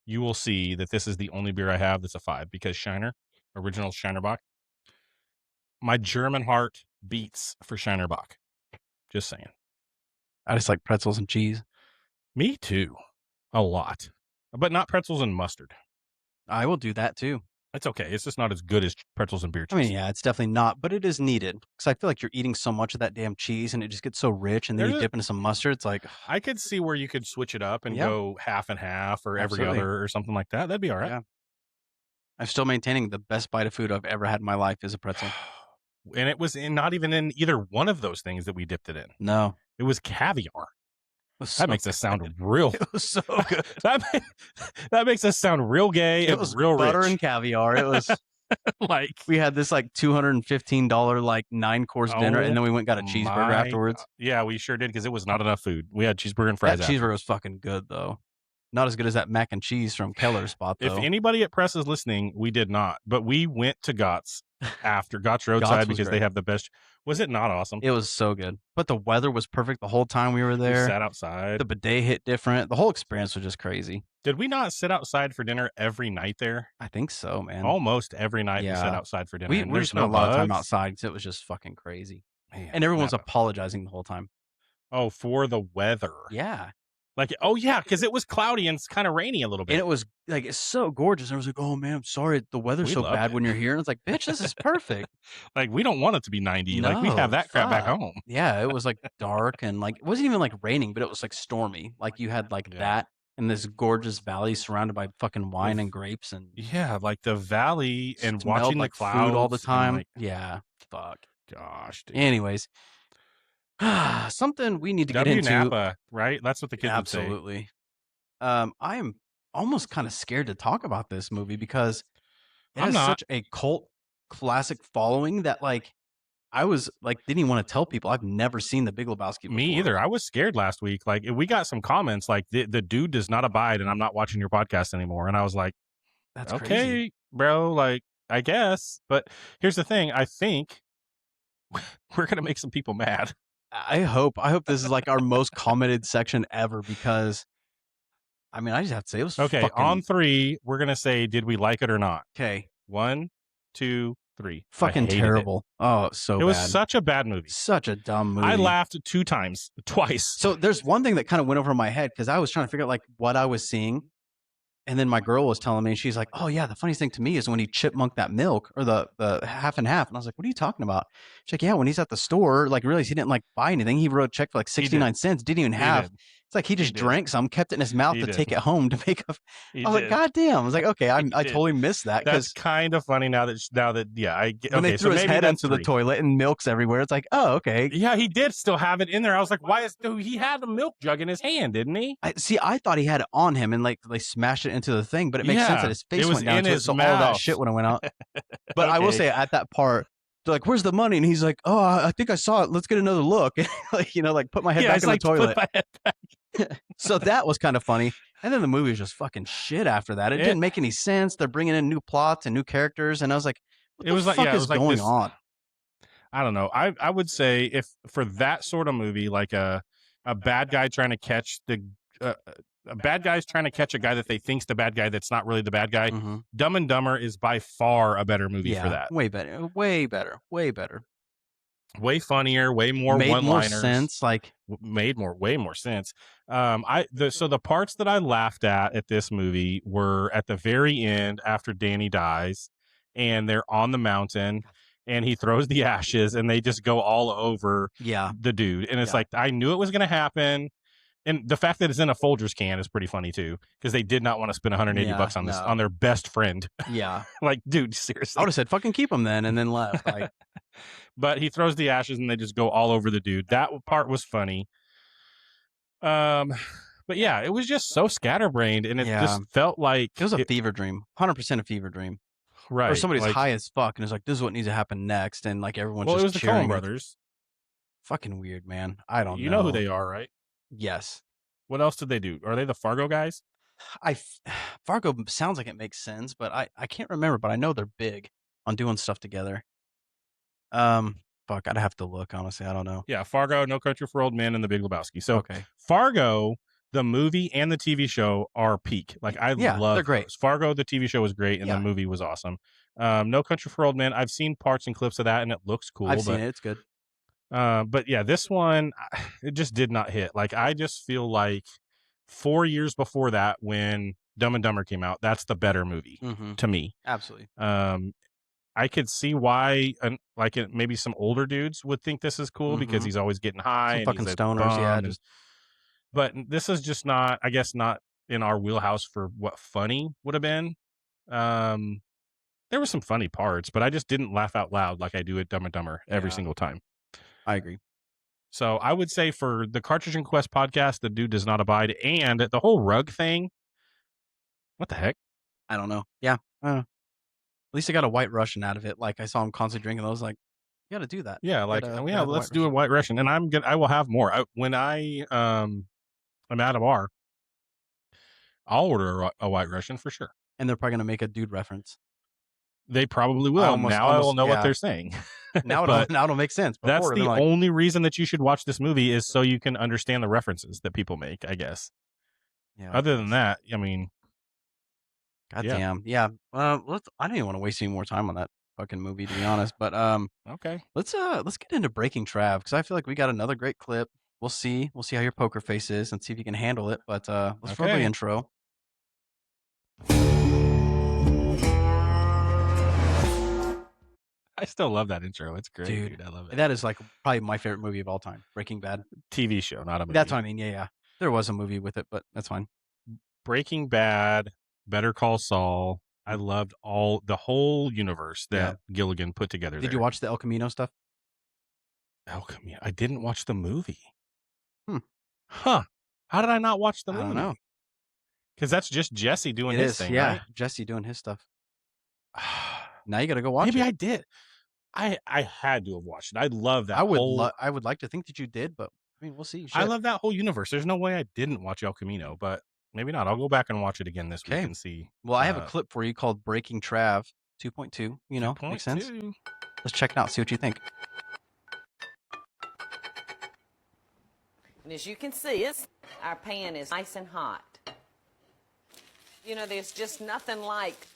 you will see that this is the only beer I have that's a 5 because Shiner, original Shiner Bock. My German heart beats for Shiner Bock. Just saying.
I just like pretzels and cheese.
Me too. A lot. But not pretzels and mustard.
I will do that too.
It's okay. It's just not as good as pretzels and beer cheese.
I mean, yeah, it's definitely not, but it is needed. Because I feel like you're eating so much of that damn cheese and it just gets so rich and then you dip into some mustard. It's like...
I could see where you could switch it up and go half and half or every other or something like that. That'd be all right.
Yeah. I'm still maintaining the best bite of food I've ever had in my life is a pretzel.
And it was not even in either one of those things that we dipped it in.
No.
It was caviar.
That
makes us sound real.
It was so good.
that makes us sound real gay and real
butter
rich.
And caviar. It was
like
we had this like $215 like 9-course dinner, and then we went and got a cheeseburger afterwards.
Yeah, we sure did because it was not enough food. We had cheeseburger and fries.
That cheeseburger was fucking good though. Not as good as that mac and cheese from Keller's spot though.
If anybody at Press is listening, we did not, but we went to Gott's after Gott's Roadside because they have the best. Was it not awesome?
It was so good. But the weather was perfect the whole time we were there.
We sat outside.
The bidet hit different. The whole experience was just crazy.
Did we not sit outside for dinner every night there?
I think so, man.
Almost every night we sat outside for dinner.
We spent a lot of time outside because it was just fucking crazy.
Man,
And everyone's
that-
apologizing the whole time.
oh, for the weather.
Yeah.
Like, oh yeah, because it was cloudy and it's kind of rainy a little bit.
And it was like, it's so gorgeous. I was like, oh man, I'm sorry. The weather's
We
so
loved
bad
it.
when you're here. And it's like, bitch, this is perfect.
Like, we don't want it to be 90.
No,
like, we have that crap back
fuck.
home.
Yeah. It was like dark and like, it wasn't even like raining, but it was like stormy. Like you had like that in this gorgeous valley surrounded by fucking wine and grapes and
Yeah, like the valley and
smelled
watching
like
the clouds
food all the
and,
time.
like,
Yeah. Fuck.
gosh, dude.
Anyways, something we need to get
W
into.
Napa, right? That's what the kids would say.
Absolutely. I am almost kind of scared to talk about this movie because it
I'm
has
not.
such a cult classic following that like I was like didn't even want to tell people I've never seen The Big Lebowski before.
Me either. I was scared last week. Like, we got some comments like the dude does not abide, and I'm not watching your podcast anymore. And I was like,
That's
okay,
crazy.
bro. Like, I guess. But here's the thing. I think we're gonna make some people mad.
I hope this is like our most commented section ever because I mean I just have to say it was
Okay,
fucking,
on 3, we're gonna say, did we like it or not?
okay.
1, 2, 3.
Fucking
I hated
terrible. Oh, so
It
bad.
was such a bad movie.
Such a dumb movie.
I laughed twice.
So there's one thing that kind of went over my head because I was trying to figure out like what I was seeing. And then my girl was telling me, and she's like, oh, yeah, the funniest thing to me is when he chipmunked that milk or the half and half. And I was like, what are you talking about? She's like, yeah, when he's at the store, like realized he didn't like buy anything. He wrote a check for like 69 cents, didn't even have. It's like he just drank some, kept it in his mouth to take it home to make a. I was like, God damn. I was like, okay, I totally missed that.
That's kind of funny now that yeah, I get.
When they threw his head into the toilet and milk's everywhere, it's like, oh, okay.
Yeah, he did still have it in there. I was like, why is he had a milk jug in his hand, didn't he?
I thought he had it on him and like they smashed it into the thing, but it makes sense that his face went down to it, so all that shit would have went out. But I will say at that part, they're like, "Where's the money?" And he's like, "Oh, I think I saw it. Let's get another look." Like, like put my head back in the toilet. So that was kind of funny. And then the movie was just fucking shit after that. It didn't make any sense. They're bringing in new plots and new characters, and I was like, "What the fuck is going on?"
I don't know. I would say if for that sort of movie, like a bad guy trying to catch a bad guy's trying to catch a guy that they think's the bad guy that's not really the bad guy.
Mm-hmm.
Dumb and Dumber is by far a better movie for that.
Way better. Way better. Way better.
Way funnier, way more
made
one-liners.
More sense, like
way more sense. So the parts that I laughed at this movie were at the very end after Danny dies, and they're on the mountain, and he throws the ashes, and they just go all over the dude, and it's like I knew it was going to happen. And the fact that it's in a Folgers can is pretty funny too, because they did not want to spend $180 on this on their best friend.
Yeah,
like, dude, seriously,
I would have said, "Fucking keep him then," and then left. Like,
but he throws the ashes and they just go all over the dude. That part was funny. But yeah, it was just so scatterbrained, and it just felt like
it was a fever dream, 100% a fever dream.
Right,
or somebody's high as fuck and is like, "This is what needs to happen next," and like everyone's just
it was the
cheering.
Coen brothers.
Fucking weird, man. I don't know.
You know who they are, right?
Yes.
What else did they do? Are they the Fargo guys?
Fargo sounds like it makes sense, but I can't remember. But I know they're big on doing stuff together. Fuck, I'd have to look. Honestly, I don't know.
Yeah, Fargo, No Country for Old Men, and The Big Lebowski. So Fargo, the movie and the TV show are peak. Like I love.
They're great.
Those. Fargo, the TV show was great, and the movie was awesome. No Country for Old Men. I've seen parts and clips of that, and it looks cool.
I've seen it. It's good.
But yeah, this one, it just did not hit. Like, I just feel like 4 years before that, when Dumb and Dumber came out, that's the better movie to me.
Absolutely.
I could see why, maybe some older dudes would think this is cool because he's always getting high.
Some
and
fucking stoners,
but this is just not, I guess, not in our wheelhouse for what funny would have been. There were some funny parts, but I just didn't laugh out loud like I do at Dumb and Dumber every single time.
I agree.
So I would say for the Cartridge and Quest podcast, the dude does not abide, and the whole rug thing. What the heck?
I don't know. Yeah. At least I got a White Russian out of it. Like I saw him constantly drinking. I was like, you got to do that.
Yeah. Let's do a White Russian, and I will have more when I'm at a bar. I'll order a White Russian for sure.
And they're probably going to make a dude reference.
They probably will. I will know what they're saying.
Now it'll make sense.
That's the only reason that you should watch this movie is so you can understand the references that people make, I guess.
Yeah.
Other than that, I mean,
goddamn. Yeah. I don't even want to waste any more time on that. fucking movie, to be honest. But
Okay.
let's get into Breaking Trav, because I feel like we got another great clip. We'll see how your poker face is and see if you can handle it. But let's roll the
Okay.
intro.
I still love that intro. It's great,
Dude,
dude. I love it.
That is like probably my favorite movie of all time, Breaking Bad.
TV show, not a movie.
That's what I mean. Yeah. There was a movie with it, but that's fine.
Breaking Bad, Better Call Saul. I loved the whole universe that Gilligan put together.
Did you watch the El Camino stuff?
El Camino. I didn't watch the movie.
Huh.
How did I not watch the movie?
I don't know.
Because that's just Jesse doing his thing,
yeah.
right?
Jesse doing his stuff. Now you got to go watch it.
Maybe I did. I had to have watched it. I love that.
I would like to think that you did, but I mean, we'll see.
I love that whole universe. There's no way I didn't watch El Camino, but maybe not. I'll go back and watch it again this week and see.
Well, I have a clip for you called Breaking Trav 2.2. You know, makes sense. Let's check it out. See what you think.
And as you can see, our pan is nice and hot. You know, there's just nothing like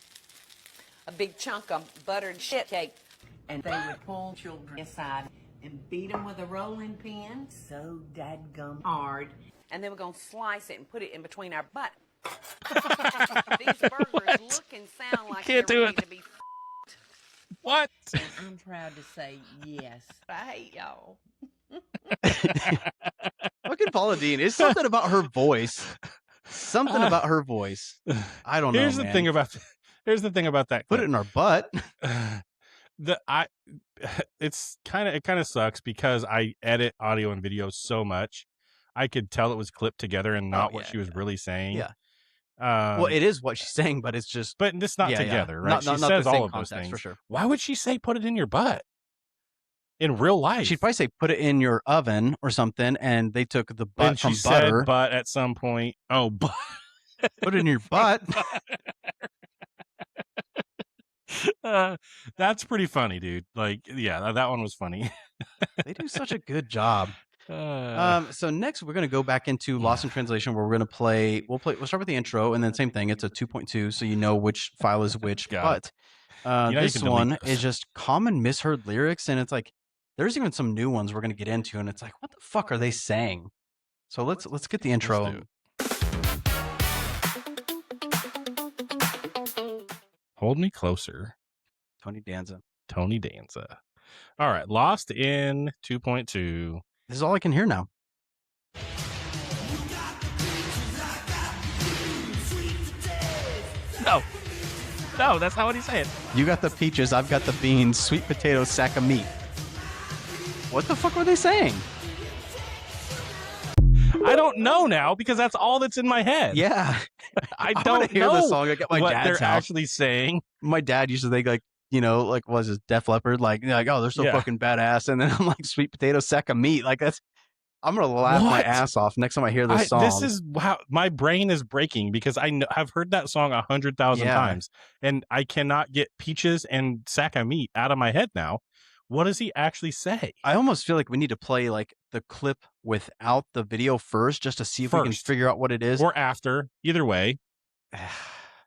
a big chunk of buttered shit cake. And they would pull children aside and beat them with a rolling pin so dadgum hard. And then we're going to slice it and put it in between our butt. These burgers look and sound like they're ready to be
What?
And I'm proud to say yes. I hate y'all.
Fucking Paula Deen. It's something about her voice. Something about her voice. I don't know.
Here's the thing about that.
Put it in our butt.
It kind of sucks because I edit audio and video so much. I could tell it was clipped together and not what she was really saying.
Yeah. Well, it is what she's saying, but it's just.
But it's not together, right?
She
says all of those
things
things
for sure.
Why would she say put it in your butt? In real life,
she'd probably say put it in your oven or something, and they took the butt from
she
butter.
Said butt at some point. Oh, butt.
Put it in your butt.
That's pretty funny, dude. Like, yeah, that one was funny.
They do such a good job. So next we're going to go back into Lost in Translation, where we're going to play. We'll start with the intro, and then same thing. It's a 2.2, so you know which file is which. But this one is just common misheard lyrics, and it's like there's even some new ones we're going to get into, and it's like, what the fuck are they saying? So let's get the intro.
Hold Me Closer.
Tony Danza.
All right, Lost in 2.2.
This is all I can hear now.
No, that's not what he's saying.
You got the peaches, I've got the beans, sweet potato, sack of meat. What the fuck were they saying?
I don't know now because that's all that's in my head.
Yeah.
I don't
hear
know
the song. I got my
what
dad's
they're
house.
actually saying.
My dad used to think like, you know, like was his Def Leppard, like oh, they're so fucking badass, and then I'm like sweet potato, sack of meat, like that's. I'm gonna laugh my ass off next time I hear this song.
This is how my brain is breaking because I've heard that song 100,000 times, and I cannot get peaches and sack of meat out of my head now. What does he actually say?
I almost feel like we need to play like the clip without the video first, just to see if we can figure out what it is,
or after. Either way,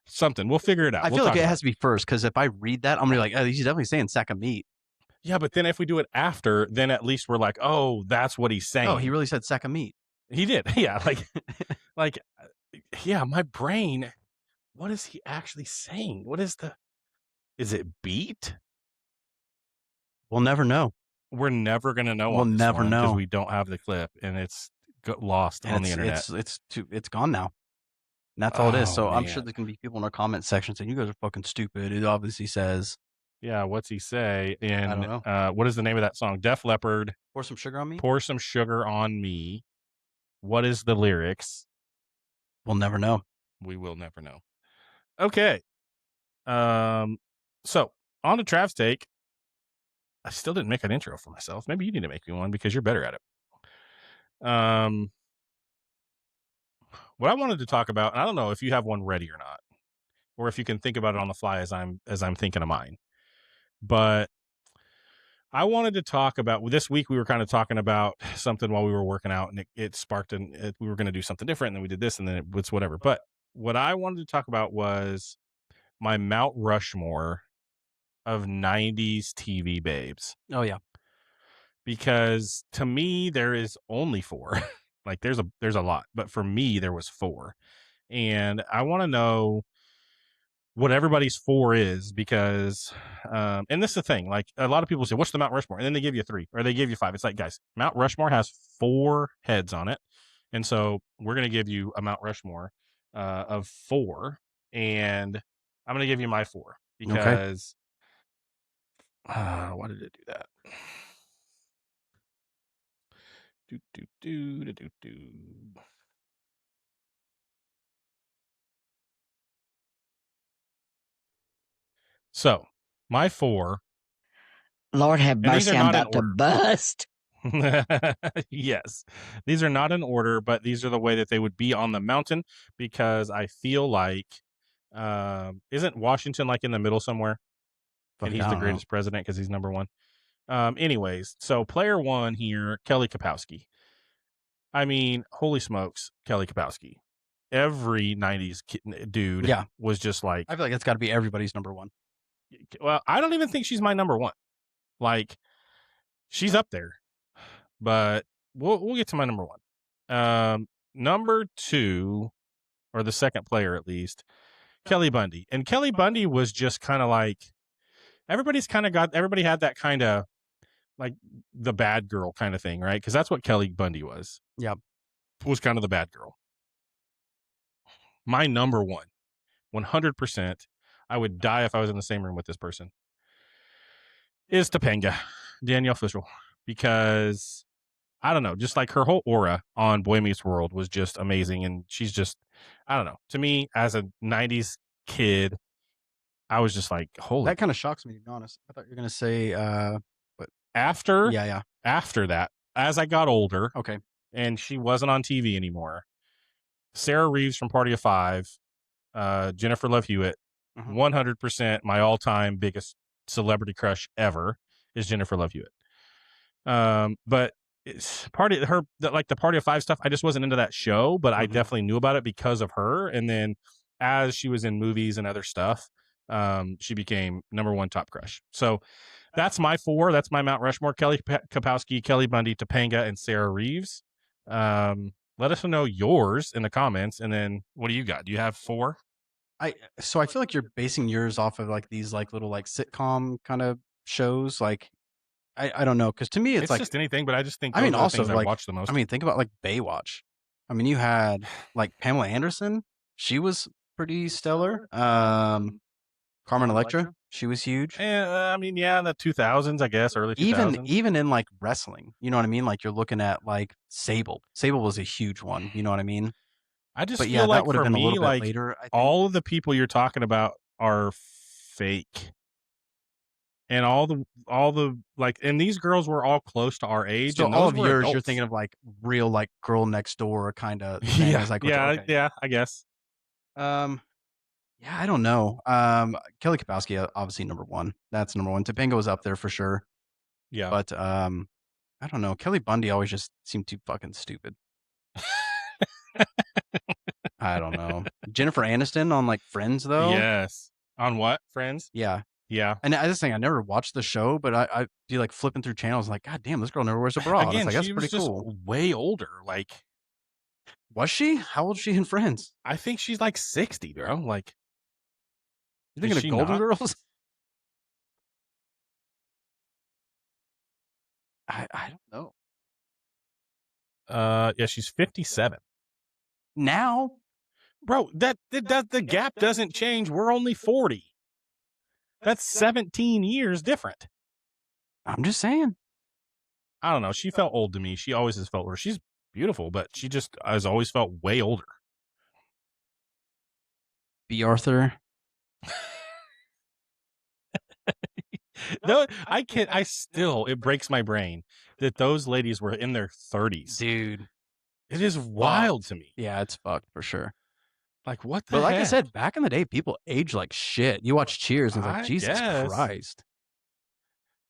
something we'll figure it out.
I feel like it has to be first, because if I read that, I'm gonna be like, oh, he's definitely saying sack of meat.
Yeah, but then if we do it after, then at least we're like, oh, that's what he's saying.
Oh, he really said sack of meat.
He did. Yeah, yeah, my brain. What is he actually saying? Is it beat?
We'll never know.
We're never gonna know.
We'll never know
because we don't have the clip, and it's lost on the internet.
It's gone now. And that's all it is. So I'm sure there can be people in our comment section saying, "You guys are fucking stupid." It obviously says.
Yeah, what's he say? And
I don't know.
What is the name of that song? Def Leppard.
Pour some sugar on me.
Pour some sugar on me. What is the lyrics?
We'll never know.
We will never know. Okay. So on to Trav's take. I still didn't make an intro for myself. Maybe you need to make me one because you're better at it. What I wanted to talk about, and I don't know if you have one ready or not, or if you can think about it on the fly as I'm thinking of mine. But I wanted to talk about this week. We were kind of talking about something while we were working out, and it sparked, and we were going to do something different. And then we did this, and then it's whatever. But what I wanted to talk about was my Mount Rushmore of 90s TV babes.
Oh yeah.
Because to me there is only 4. Like there's a lot, but for me there was 4. And I want to know what everybody's 4 is, because and this is the thing, like a lot of people say, what's the Mount Rushmore? And then they give you 3 or they give you 5. It's like, guys, Mount Rushmore has 4 heads on it. And so we're going to give you a Mount Rushmore of 4. And I'm going to give you my 4 because why did it do that? So my 4.
Lord have
And these
mercy,
are
I'm
not in
about to
order.
bust.
Yes, these are not in order, but these are the way that they would be on the mountain, because I feel like isn't Washington like in the middle somewhere?
Fuck,
And he's
I
the
don't know.
greatest president because he's number 1. Anyways, so player 1 here, Kelly Kapowski. I mean, holy smokes, Kelly Kapowski. Every 90s dude
Yeah.
was just like,
I feel like it's got to be everybody's number 1.
well, I don't even think she's my number 1. Like, she's up there, but we'll get to my number 1. Number 2, or the second player at least, Kelly Bundy. And Kelly Bundy was just kind of like, everybody had that kind of like the bad girl kind of thing, right? Because that's what Kelly Bundy was.
Yep.
Was kind of the bad girl. My number 1, 100%, I would die if I was in the same room with this person, is Topanga, Danielle Fishel. Because I don't know, just like her whole aura on Boy Meets World was just amazing. And she's just, I don't know, to me as a 90s kid, I was just like, holy.
That kind of shocks me, to be honest. I thought you were going to say, but
after that, as I got older,
okay,
and she wasn't on TV anymore, Sarah Reeves from Party of 5, Jennifer Love Hewitt, 100% my all-time biggest celebrity crush ever is Jennifer Love Hewitt. But it's the Party of 5 stuff, I just wasn't into that show, but I definitely knew about it because of her. And then as she was in movies and other stuff, she became number 1 top crush. So that's my 4. That's my Mount Rushmore: Kelly Kapowski, Kelly Bundy, Topanga, and Sarah Reeves. Let us know yours in the comments. And then what do you got? Do you have 4?
So I feel like you're basing yours off of like these like little like sitcom kind of shows. Like I don't know, because to me it's like
just anything, but I just think
I mean,
those are the
also
things I
like
watch the most.
I mean, think about like Baywatch. I mean, you had like Pamela Anderson. She was pretty stellar. Carmen Electra. She was huge.
I mean, yeah, in the 2000s, I guess, early 2000s.
Even in like wrestling, you know what I mean? Like you're looking at like Sable. Sable was a huge one. You know what I mean?
I just
But
feel
yeah,
like
that would have
for
been a
me,
little bit
like
later. I think.
all of the people you're talking about are fake. And all the like, and these girls were all close to our age.
So
and
all
those
of
were
yours,
adults.
you're thinking of like real like girl next door kind of thing.
Yeah,
Is like
yeah, I guess.
Yeah, I don't know. Kelly Kapowski, obviously number 1. That's number 1. Topanga was up there for sure.
Yeah,
but I don't know. Kelly Bundy always just seemed too fucking stupid. I don't know. Jennifer Aniston on like Friends though.
Yes. On what? Friends?
Yeah.
Yeah.
And I just think I never watched the show, but I'd be like flipping through channels like, God damn, this girl never wears a bra.
Again,
It's like, that's
she
pretty
was just
cool.
way older. Like,
was she? How old is she in Friends?
I think she's like 60, bro. Like,
you thinking of Golden Girls? I don't
know. Yeah, she's 57
now.
Bro, that the gap doesn't change. We're only 40. That's 17 years different.
I'm just saying.
I don't know. She felt old to me. She always has felt older. She's beautiful, but she just has always felt way older.
B. Arthur.
No, I can't. It breaks my brain that those ladies were in their 30s.
Dude.
It is wild to me.
Yeah, it's fucked for sure.
Like, what the
But like
heck?
I said, back in the day, people age like shit. You watch Cheers and it's like, Jesus Christ.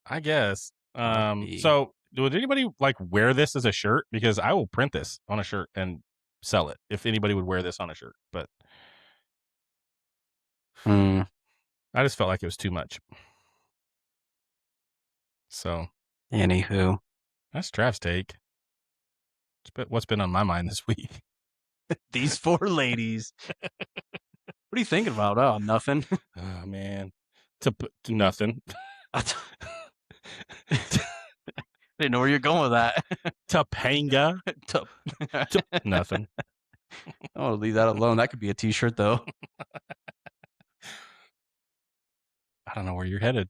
I guess. So would anybody like wear this as a shirt? Because I will print this on a shirt and sell it if anybody would wear this on a shirt. But I just felt like it was too much. So,
anywho,
that's Trav's take. What's been on my mind this week?
These 4 ladies. What are you thinking about? Oh, nothing.
Oh man, to nothing.
Didn't know where you're going with that.
Topanga. Nothing.
I want to leave that alone. That could be a T-shirt, though.
I don't know where you're headed.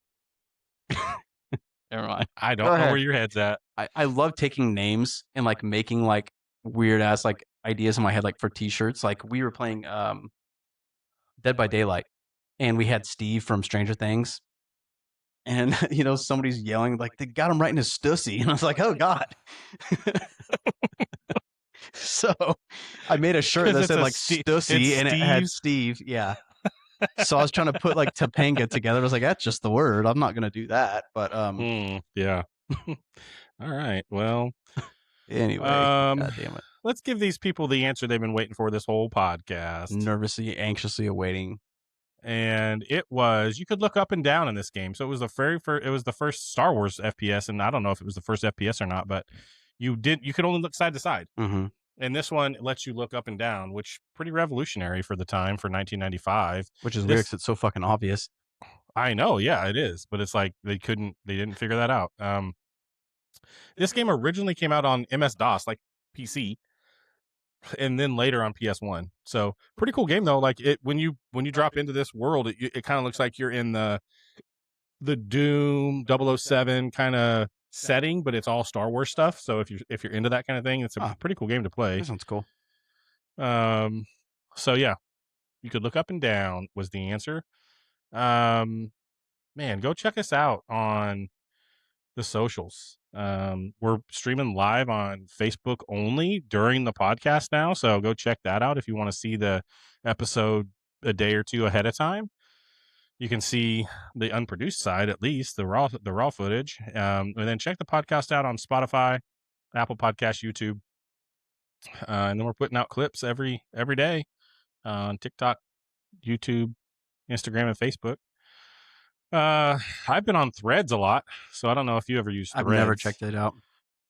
Never mind.
I don't know where your head's at.
I love taking names and like making like weird ass like ideas in my head, like for T-shirts. Like we were playing Dead by Daylight, and we had Steve from Stranger Things, and you know somebody's yelling like they got him right in his stussy, and I was like, oh god. So I made a shirt that said like stussy, and it had Steve. Yeah. So I was trying to put like Topanga together. I was like, that's just the word. I'm not gonna do that. But
yeah. All right. Well,
anyway, God damn it.
Let's give these people the answer they've been waiting for this whole podcast.
Nervously, anxiously awaiting.
And it was, you could look up and down in this game. So it was the first Star Wars FPS, and I don't know if it was the first FPS or not, but you could only look side to side.
Mm-hmm.
And this one lets you look up and down, which pretty revolutionary for the time, for 1995.
Which is weird because it's so fucking obvious.
I know, yeah, it is, but it's like they didn't figure that out. This game originally came out on MS-DOS, like PC, and then later on PS1. So pretty cool game though. Like when you drop into this world, it kind of looks like you're in the Doom 007 kind of setting, but it's all Star Wars stuff. So if you're into that kind of thing, it's a pretty cool game to play.
That sounds cool.
So yeah, you could look up and down was the answer. Man, go check us out on the socials. We're streaming live on Facebook only during the podcast now, so go check that out if you want to see the episode a day or two ahead of time. You can see the unproduced side, at least the raw footage, and then check the podcast out on Spotify, Apple Podcasts, YouTube, and then we're putting out clips every day on TikTok, YouTube, Instagram, and Facebook. I've been on Threads a lot, so I don't know if you ever use Threads.
I've never checked it out.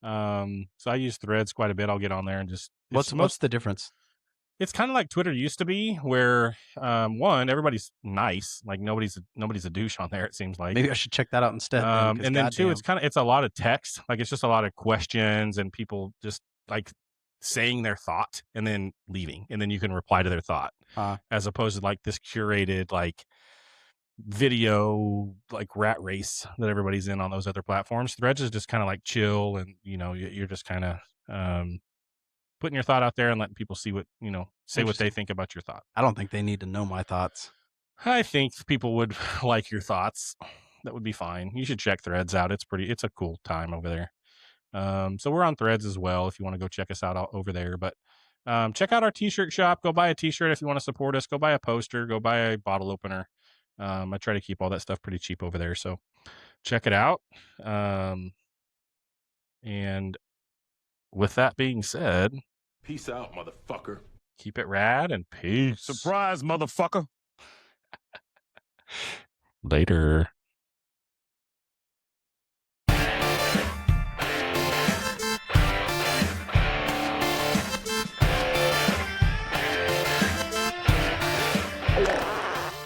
So I use Threads quite a bit. I'll get on there and just
what's the difference?
It's kind of like Twitter used to be, where one, everybody's nice, like nobody's a douche on there. It seems like
maybe I should check that out instead.
And then two, it's a lot of text, like it's just a lot of questions and people just like saying their thought and then leaving, and then you can reply to their thought, as opposed to like this curated like video like rat race that everybody's in on those other platforms. Threads is just kind of like chill, and you're just kind of putting your thought out there and letting people see what say what they think about your thought.
I don't think they need to know my thoughts.
I think people would like your thoughts. That would be fine. You should check Threads out. It's a cool time over there. So we're on Threads as well if you want to go check us out over there. But check out our t-shirt shop. Go buy a t-shirt if you want to support us. Go buy a poster. Go buy a bottle opener. I try to keep all that stuff pretty cheap over there, so check it out. And with that being said,
peace out, motherfucker.
Keep it rad and peace.
Surprise, motherfucker.
Later.